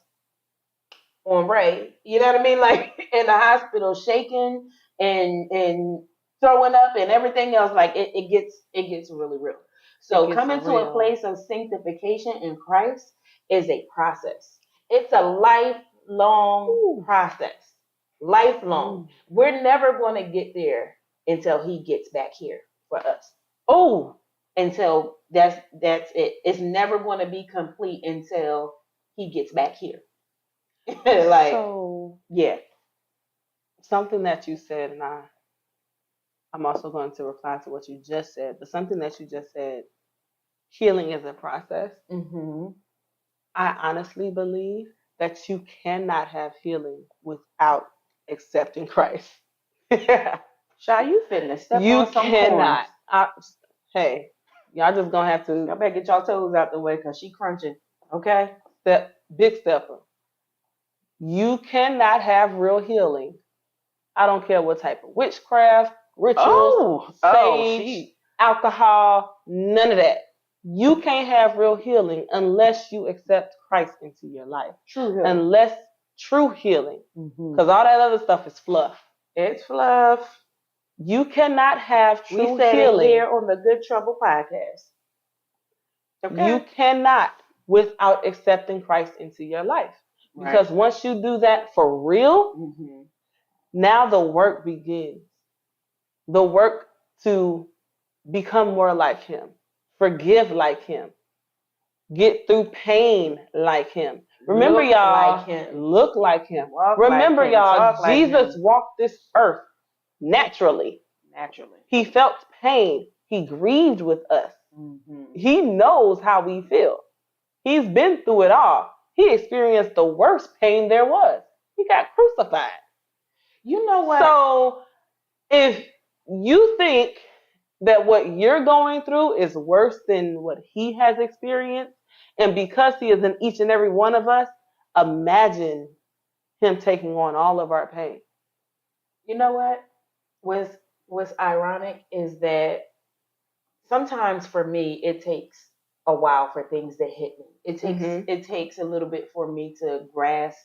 on Ray. You know what I mean? Like, in the hospital, shaking and throwing up and everything else. Like, it gets really real. So It gets coming to a real. place of sanctification in Christ is a process. It's a lifelong Ooh. process. Lifelong. Mm. We're never going to get there until He gets back here for us. Oh, Until that's it. It's never going to be complete until He gets back here. Like, so yeah. something that you said, and I'm also going to reply to what you just said, but something that you just said, healing is a process. Mm-hmm. I honestly believe that you cannot have healing without accepting Christ. Shy, you finna step You on some cannot. corns. Hey, y'all just gonna have Y'all to better get y'all toes out the way, because she crunching. Okay? big stepper. You cannot have real healing. I don't care what type of witchcraft, rituals, sage, she. alcohol, none of that. You can't have real healing unless you accept Christ into your life. True healing. Unless true healing. Mm-hmm. Because all that other stuff is fluff. It's fluff. You cannot have true We said healing. it here on the Good Trouble podcast. Okay? You cannot without accepting Christ into your life. Right. Because once you do that for real, Mm-hmm. now the work begins. The work to become more like Him, forgive like Him, get through pain like Him. Remember, Look y'all, like Him. look like Him. Walk Remember, like Him. y'all, Talk like Jesus Him. walked this earth naturally. Naturally. He felt pain. He grieved with us. Mm-hmm. He knows how we feel. He's been through it all. He experienced the worst pain there was. He got crucified. You know what? So if you think that what you're going through is worse than what He has experienced, and because He is in each and every one of us, imagine Him taking on all of our pain. You know what? What's ironic is that sometimes for me it takes a while for things to hit me. It takes a little bit for me to grasp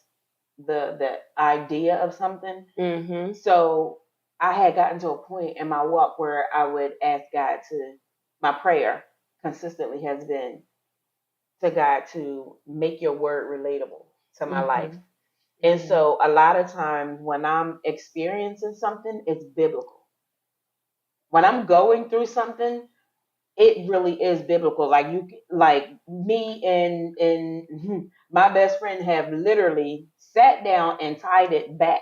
the idea of something. Mm-hmm. So I had gotten to a point in my walk where I would ask God to, my prayer consistently has been to God to make your word relatable to my life. Mhm. And so a lot of times when I'm experiencing something, it's biblical. When I'm going through something, it really is biblical. Like like me and my best friend have literally sat down and tied it back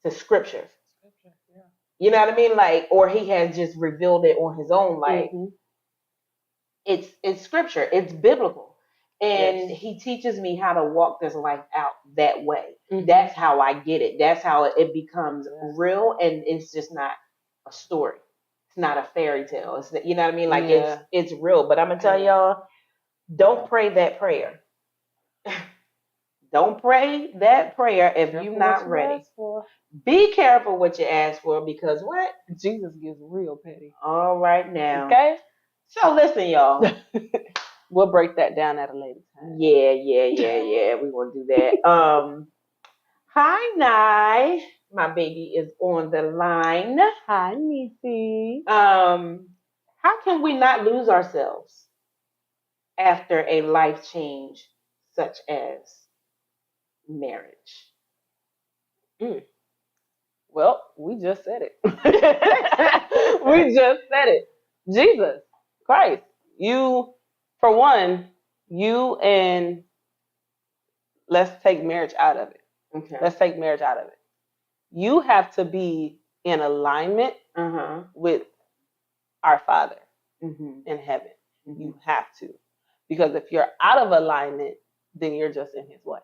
to scripture. Scripture, yeah. You know what I mean? Like, or he has just revealed it on his own. Like, Mhm. it's scripture. It's biblical, and Yes. he teaches me how to walk this life out that way. Mhm. That's how I get it. That's how it becomes Yeah. real, and it's just not a story. It's not a fairy tale. It's, you know what I mean? Like, Yeah. it's real. But I'm gonna tell y'all, don't pray that prayer. Don't pray that prayer if Careful you're what not you ready. ask for. Be careful what you ask for, because what? Jesus gets real petty. All right now. Okay? So listen, y'all. We'll break that down at a later time. Yeah. We gonna do that. Hi, Nye. My baby is on the line. Hi, Nisi. How can we not lose ourselves after a life change such as marriage? Well, we just said it. We just said it. Jesus Christ. You, for one, you and let's take marriage out of it. Okay. Let's take marriage out of it. You have to be in alignment with our Father in heaven. You have to. Because if you're out of alignment, then you're just in his way.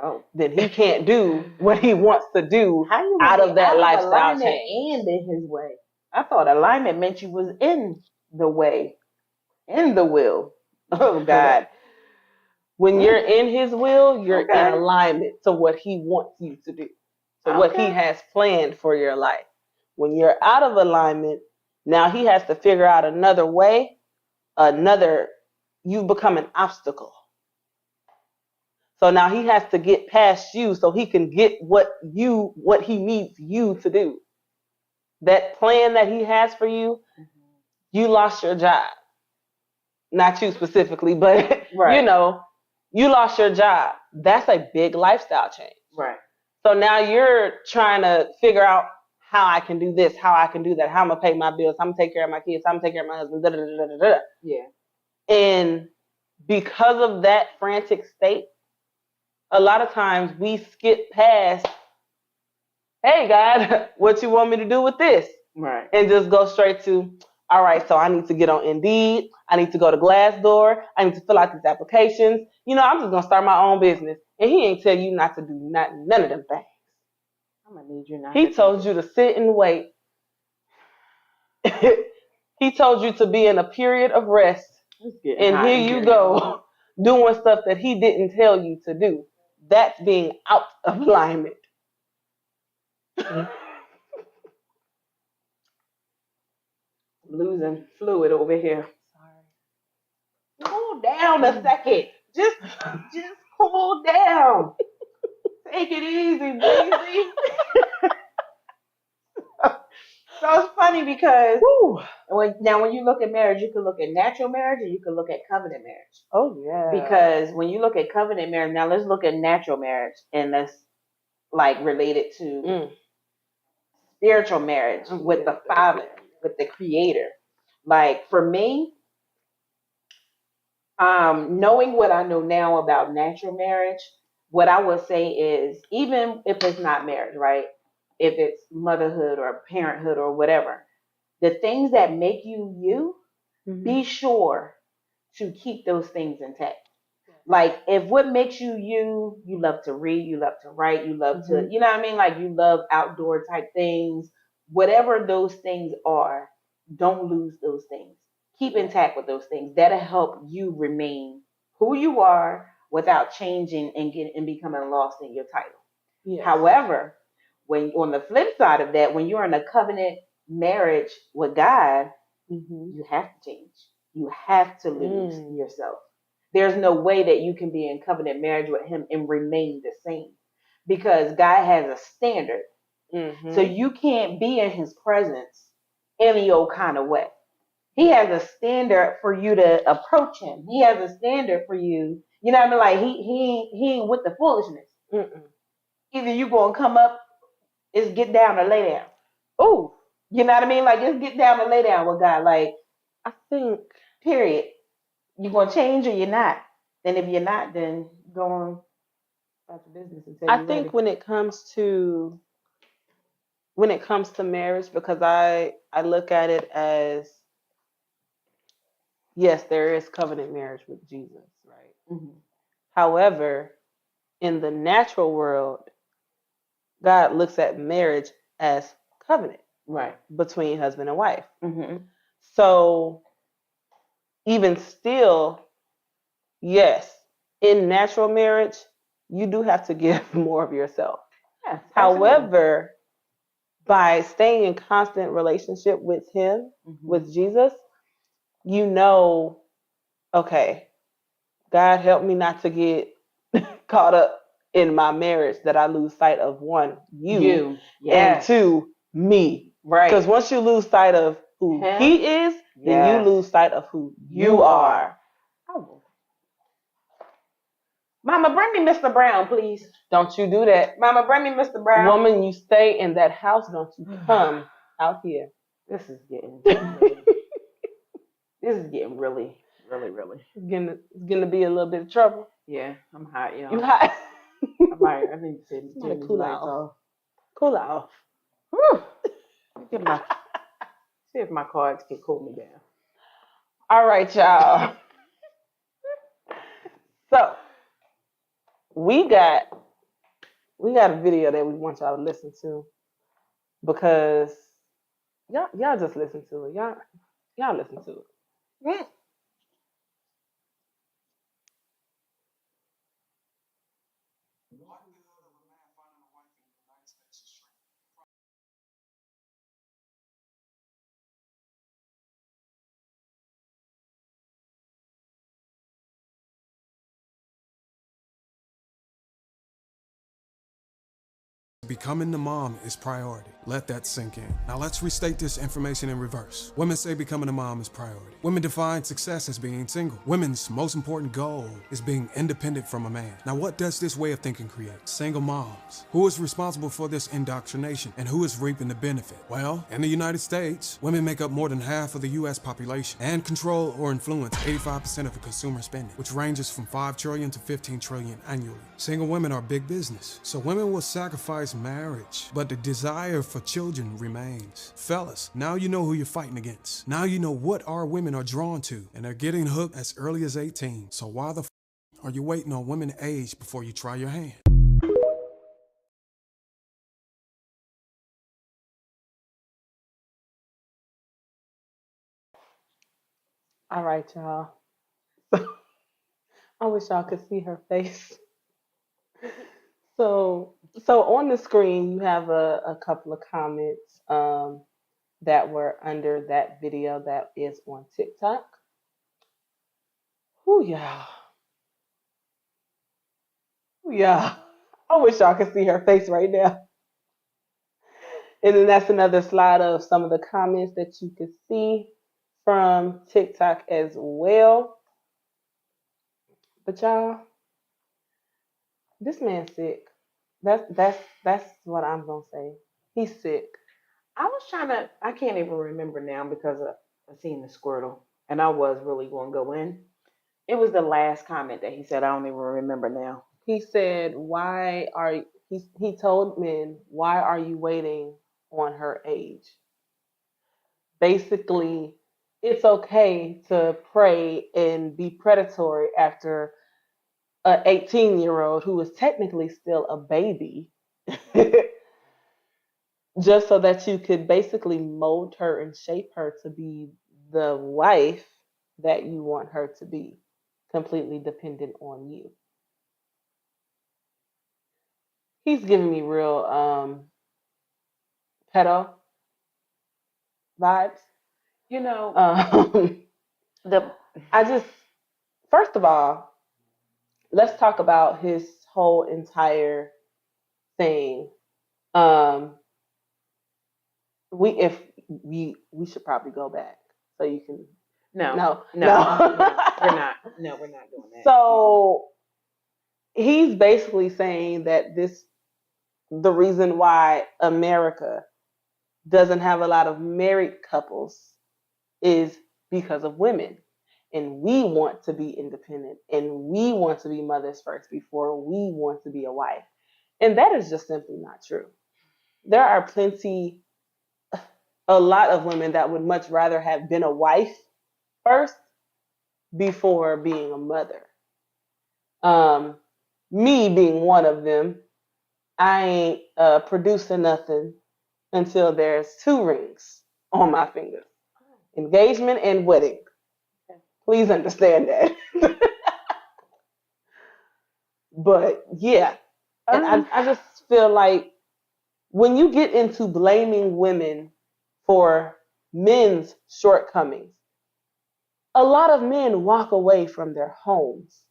Oh. Then he can't do what he wants to do out of that lifestyle change. And in his way. I thought alignment meant you was in the way, in the will. Oh God. When you're in his will, you're Okay. in alignment to what he wants you to do, to what he has planned for your life. When you're out of alignment, now he has to figure out another way, you become an obstacle. So now he has to get past you so he can get what he needs you to do. That plan that he has for you, you lost your job. Not you specifically, but Right. you lost your job. That's a big lifestyle change. Right. So now you're trying to figure out how I can do this, how I can do that, how I'm gonna pay my bills, how I'm gonna take care of my kids, how I'm gonna take care of my husband, da da da da da. Yeah. And because of that frantic state, a lot of times we skip past, hey God, what you want me to do with this? Right. And just go straight to, all right, so I need to get on Indeed. I need to go to Glassdoor. I need to fill out these applications. I'm just going to start my own business. And he ain't tell you not to do none of them things. I'm going to need you now. He told you to sit and wait. He told you to be in a period of rest. And here you go doing stuff that he didn't tell you to do. That's being out of alignment. Losing fluid over here. Sorry. Cool down a second. Just cool down. Take it easy, baby. So it's funny because when you look at marriage, you can look at natural marriage and you can look at covenant marriage. Oh yeah. Because when you look at covenant marriage, now let's look at natural marriage and let's relate it to spiritual marriage with the Father, with the Creator. Like for me, knowing what I know now about natural marriage, what I would say is, even if it's not marriage, right? If it's motherhood or parenthood or whatever, the things that make you, be sure to keep those things intact. Like if what makes you, you love to read, you love to write, you love to, you know what I mean? Like you love outdoor type things, whatever those things are, don't lose those things. Keep intact with those things. That'll help you remain who you are without changing and becoming lost in your title. Yes. However, when on the flip side of that, when you're in a covenant marriage with God, you have to change. You have to lose yourself. There's no way that you can be in covenant marriage with him and remain the same, because God has a standard Mm-hmm. So you can't be in his presence any old kind of way. He has a standard for you to approach him. He has a standard for you. You know what I mean? Like he ain't with the foolishness. Mm-mm. Either you gonna come up, is get down or lay down. Oh, You know what I mean? Like just get down and lay down with God. Like I think period. You gonna change or you're not. Then if you're not, then go on about your business until I you're think ready. when it comes to marriage, because I look at it as, yes, there is covenant marriage with Jesus, right? Mm-hmm. However, in the natural world, God looks at marriage as covenant Right. between husband and wife. Mm-hmm. So even still, yes, in natural marriage, you do have to give more of yourself. Yes, However, by staying in constant relationship with him, mm-hmm. with Jesus, you know, okay, God help me not to get caught up in my marriage that I lose sight of one, you, and two, me. Right. Because once you lose sight of who Him? he is, then you Yes. lose sight of who you You are. Oh. Mama, bring me Mr. Brown, please. Don't you do that. Mama, bring me Mr. Brown. Woman, you stay in that house. Don't you come out here. This is getting really, this is getting really. It's gonna be a little bit of trouble. Yeah, I'm hot, y'all. You hot? I need to turn Somebody these cool lights off. off. Cool off. Whew. See if my cards can cool me down. All right, y'all. So we got a video that we want y'all to listen to, because y'all just listen to it. Y'all listen to it. Becoming the mom is priority. Let that sink in. Now let's restate this information in reverse. Women say becoming a mom is priority. Women define success as being single. Women's most important goal is being independent from a man. Now what does this way of thinking create? Single moms. Who is responsible for this indoctrination and who is reaping the benefit? Well, in the United States, women make up more than half of the US population and control or influence 85% of the consumer spending, which ranges from 5 trillion to 15 trillion annually. Single women are big business, so women will sacrifice marriage, but the desire for children remains. Fellas, now you know who you're fighting against. Now you know what our women are drawn to, and they're getting hooked as early as 18. So why the are you waiting on women age before you try your hand? All right, y'all. I wish y'all could see her face. So on the screen, you have a couple of comments that were under that video that is on TikTok. Ooh, y'all. Ooh, y'all. I wish y'all could see her face right now. And then that's another slide of some of the comments that you could see from TikTok as well. But y'all, this man's sick. That's what I'm gonna say. He's sick. I can't even remember now because I seen the Squirtle and I was really going to go in. It was the last comment that he said. I don't even remember now. He said, he told men, why are you waiting on her age? Basically, it's okay to pray and be predatory after an 18-year-old who is technically still a baby, just so that you could basically mold her and shape her to be the wife that you want her to be, completely dependent on you. He's giving me real pedo vibes. You know, First of all, let's talk about his whole entire thing. we should probably go back so you can. No, No, no, no. we're not. No, we're not doing that. So he's basically saying that the reason why America doesn't have a lot of married couples is because of women. And we want to be independent and we want to be mothers first before we want to be a wife. And that is just simply not true. There are a lot of women that would much rather have been a wife first before being a mother. Um, Me being one of them, I ain't producing nothing until there's 2 rings on my fingers, engagement and wedding. Please understand that. But yeah, and I just feel like when you get into blaming women for men's shortcomings, a lot of men walk away from their homes.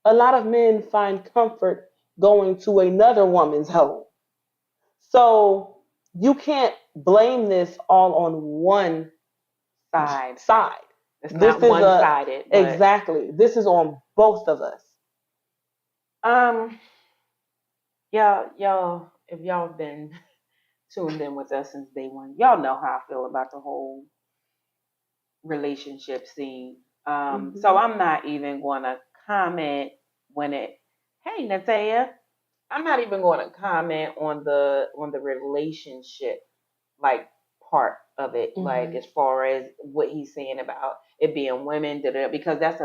A lot of men find comfort going to another woman's home. So you can't blame this all on one Side. side. It's This not is one sided. exactly. This is on both of us. Y'all, if y'all been tuned in with us since day one, y'all know how I feel about the whole relationship scene. So I'm not even going to comment hey Natea, I'm not even going to comment on the relationship like part of it, like as far as what he's saying about it being women, because that's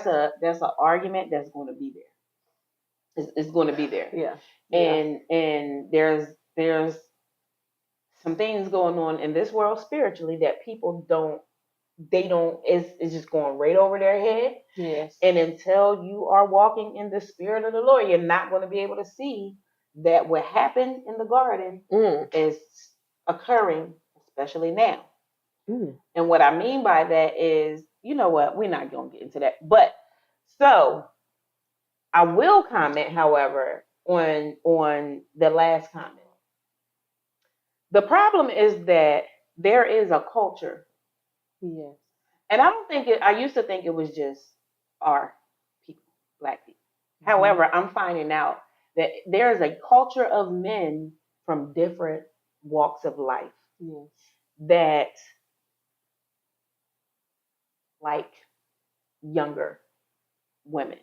a argument that's going to be there. It's going to be there. Yeah. And there's some things going on in this world spiritually that people don't it's just going right over their head. Yes. And until you are walking in the spirit of the Lord, you're not going to be able to see that what happened in the garden is occurring, especially now. And what I mean by that is, you know what, we're not going to get into that. But so I will comment, however, on the last comment. The problem is that there is a culture. Yes. And I used to think it was just our people, Black people. However, I'm finding out that there's a culture of men from different walks of life that like younger women.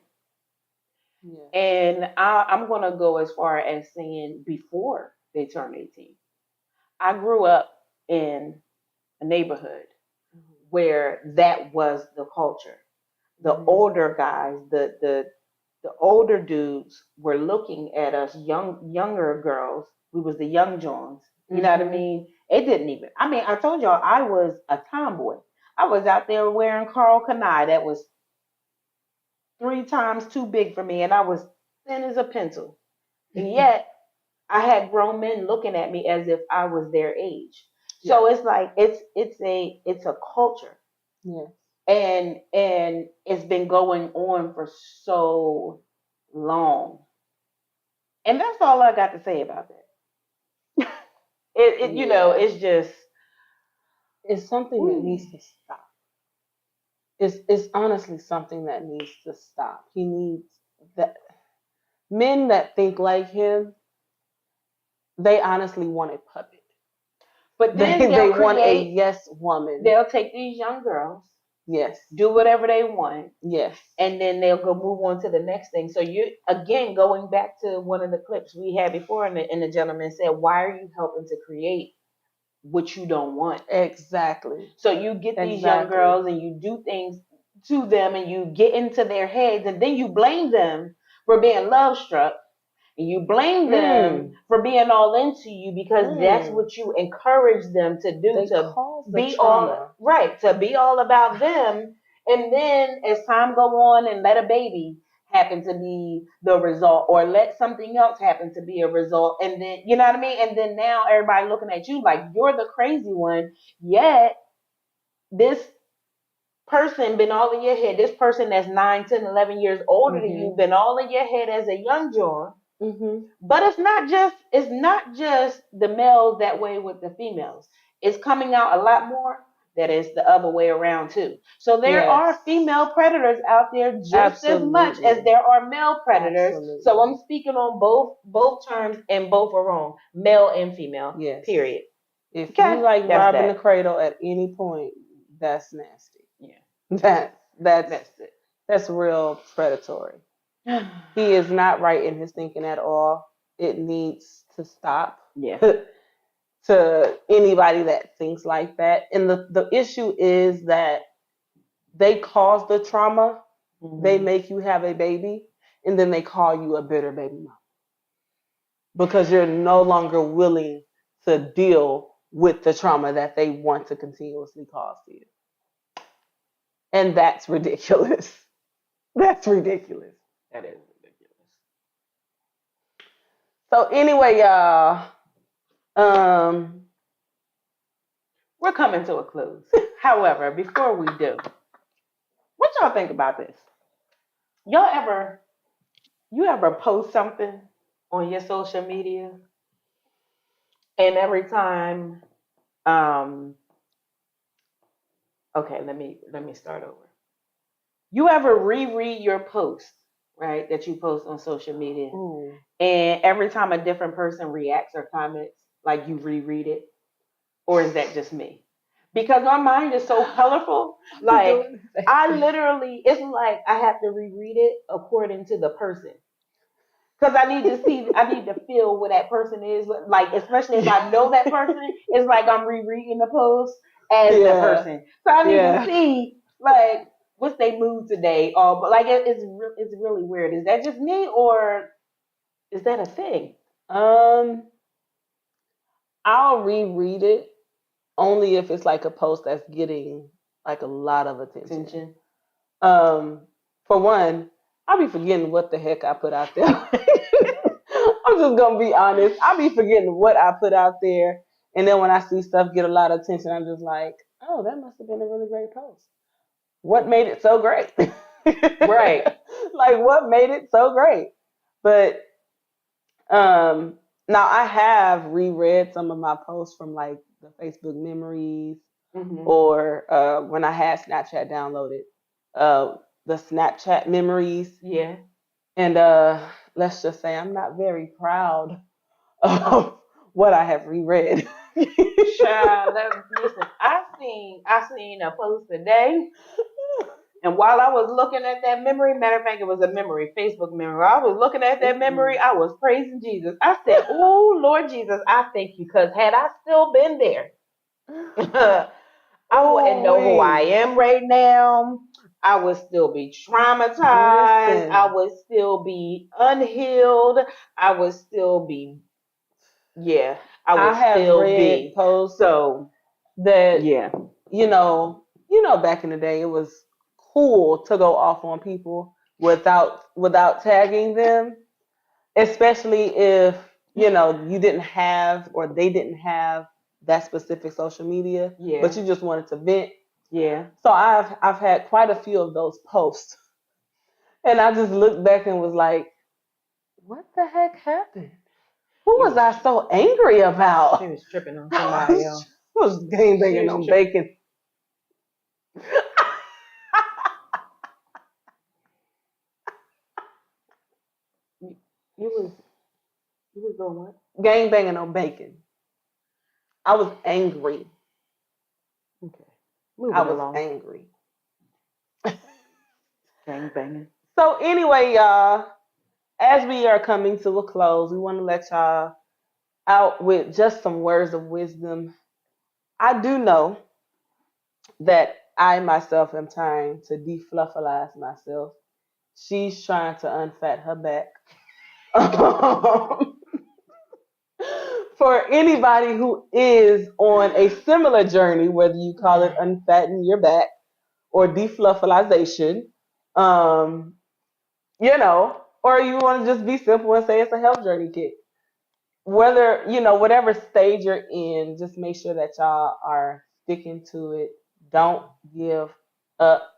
Yeah. And I'm going to go as far as saying before they turn 18. I grew up in a neighborhood where that was the culture. The older guys, the older dudes were looking at us younger girls. We was the young Johns. You know what I mean? It didn't even. I mean, I told y'all I was a tomboy. I was out there wearing Carl Kanai that was 3 times too big for me, and I was thin as a pencil. And yet I had grown men looking at me as if I was their age. Yeah. So it's like it's a culture. Yeah. And it's been going on for so long. And that's all I got to say about that. You know, it's just it's something that needs to stop. It's honestly something that needs to stop. He needs that men that think like him, they honestly want a puppet. But then they want a yes woman. They'll take these young girls. Yes. Do whatever they want. Yes. And then they'll go move on to the next thing. So you again going back to one of the clips we had before, and the gentleman said, "Why are you helping to create what you don't want?" Exactly. So you get these young girls and you do things to them and you get into their heads, and then you blame them for being love struck. And you blame them for being all into you because that's what you encourage them to do, to be all about them. And then as time go on and let a baby happen to be the result, or let something else happen to be a result, and then you know what I mean? And then now everybody looking at you like you're the crazy one, yet this person been all in your head. This person that's 9, 10, 11 years older than you been all in your head as a young John. Mm-hmm. But it's not just the males that way with the females. It's coming out a lot more that is the other way around too. So there Yes. are female predators out there just as much as Absolutely. there are male predators. Absolutely. So I'm speaking on both terms, and both are wrong, male and female. Yes. Period. If Okay, you like that's robbing that. the cradle at any point, that's nasty. Yeah, That's it. that's real predatory. He is not right in his thinking at all. It needs to stop. Yeah. To anybody that thinks like that. And the issue is that they cause the trauma, they make you have a baby, and then they call you a bitter baby mom. Because you're no longer willing to deal with the trauma that they want to continuously cause to you. And that's ridiculous. That's ridiculous. That is ridiculous. So anyway, y'all, We're coming to a close. However, before we do, what y'all think about this? You ever post something on your social media, and every time, okay, let me start over. You ever reread your post, right, that you post on social media, and every time a different person reacts or comments, like you reread it? Or is that just me? Because my mind is so colorful. Like, I literally, it's like I have to reread it according to the person. Because I need to feel what that person is. Like, especially if I know that person, it's like I'm rereading the post as the person. So I need to see, like, what's their mood today. But like, it's really weird. Is that just me, or is that a thing? I'll reread it only if it's like a post that's getting like a lot of attention. For one, I'll be forgetting what the heck I put out there. I'm just gonna be honest. I'll be forgetting what I put out there, and then when I see stuff get a lot of attention, I'm just like, oh, that must have been a really great post. What made it so great? Right. Like, what made it so great? But now I have reread some of my posts from like the Facebook memories, or when I had Snapchat downloaded, the Snapchat memories. Yeah. And let's just say I'm not very proud of what I have reread. Child, listen, I seen a post today, and while I was looking at that memory, matter of fact, it was a memory, Facebook memory. While I was looking at that memory, I was praising Jesus. I said, "Oh Lord Jesus, I thank you, because had I still been there, I wouldn't know who I am right now. I would still be traumatized. Listen. I would still be unhealed. I would still be, yeah. I have still read be posts so that yeah. you know, back in the day, it was cool to go off on people without tagging them, especially if you didn't have, or they didn't have, that specific social media, Yeah. but you just wanted to vent. Yeah. So I've had quite a few of those posts, and I just looked back and was like, what the heck happened? Who was I so angry about? She was tripping on somebody else. I was gangbanging on bacon. You was doing what? Gangbanging on bacon. I was angry. Okay. I was angry. Gang banging. So anyway, y'all, as we are coming to a close, we want to let y'all out with just some words of wisdom. I do know that I myself am trying to defluffalize myself. She's trying to unfat her back. For anybody who is on a similar journey, whether you call it unfattening your back or defluffalization, or you want to just be simple and say it's a health journey kit. Whether, whatever stage you're in, just make sure that y'all are sticking to it. Don't give up.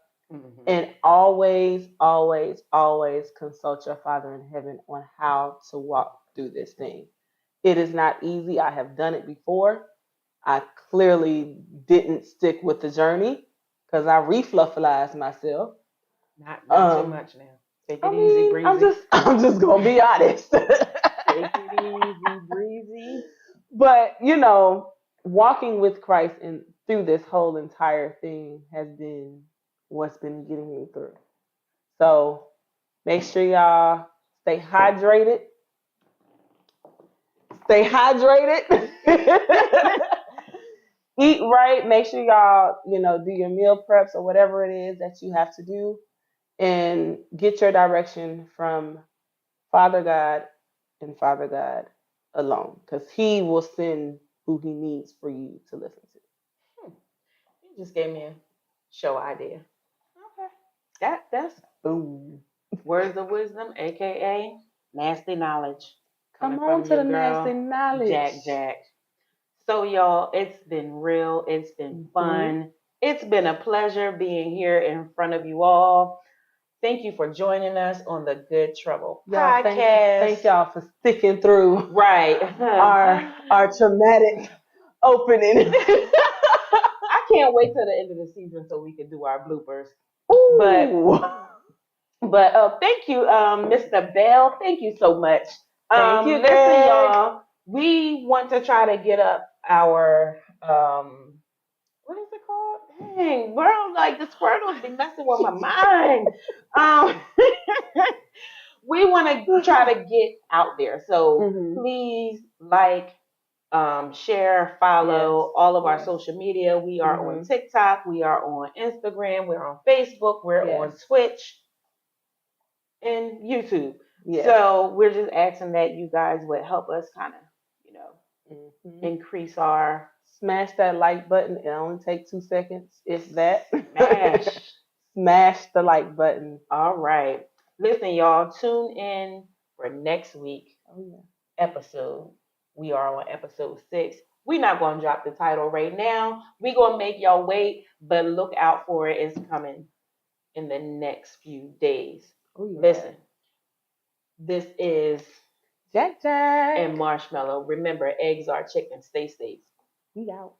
And always, always, always consult your Father in heaven on how to walk through this thing. It is not easy. I have done it before. I clearly didn't stick with the journey because I refluffalized myself. Not too much now. Take it I easy, mean, breezy. I'm just gonna be honest. Take it easy, breezy. But walking with Christ and through this whole entire thing has been what's been getting me through. So make sure y'all stay hydrated. Stay hydrated. Eat right. Make sure y'all, do your meal preps or whatever it is that you have to do, and get your direction from Father God and Father God alone, because He will send who He needs for you to listen to. You just gave me a show idea. Okay. That's Boom. words of wisdom, aka nasty knowledge. Come Coming on from to your the girl, nasty knowledge. Jack. So y'all, it's been real. It's been fun. It's been a pleasure being here in front of you all. Thank you for joining us on the Good Trouble Y'all, podcast. thank y'all for sticking through Right. our traumatic opening. I can't wait till the end of the season so we can do our bloopers. Ooh. But thank you, Mr. Bell. Thank you so much. Thank you, listen, Greg. y'all. We want to try to get up our what is it called? Dang, bro, like the Squirtles be messing with my mind. We want to try to get out there. So please share, follow all of our social media. We are on TikTok, we are on Instagram, we're on Facebook, we're on Twitch and YouTube. Yes. So we're just asking that you guys would help us kind of, increase our smash that like button. It only takes 2 seconds, if that. Smash the like button. All right. Listen, y'all, tune in for next week episode. We are on episode 6. We're not going to drop the title right now. We're going to make y'all wait, but look out for it. It's coming in the next few days. Listen, this is Jack and Marshmallow. Remember, eggs are chicken. Stay safe. We out.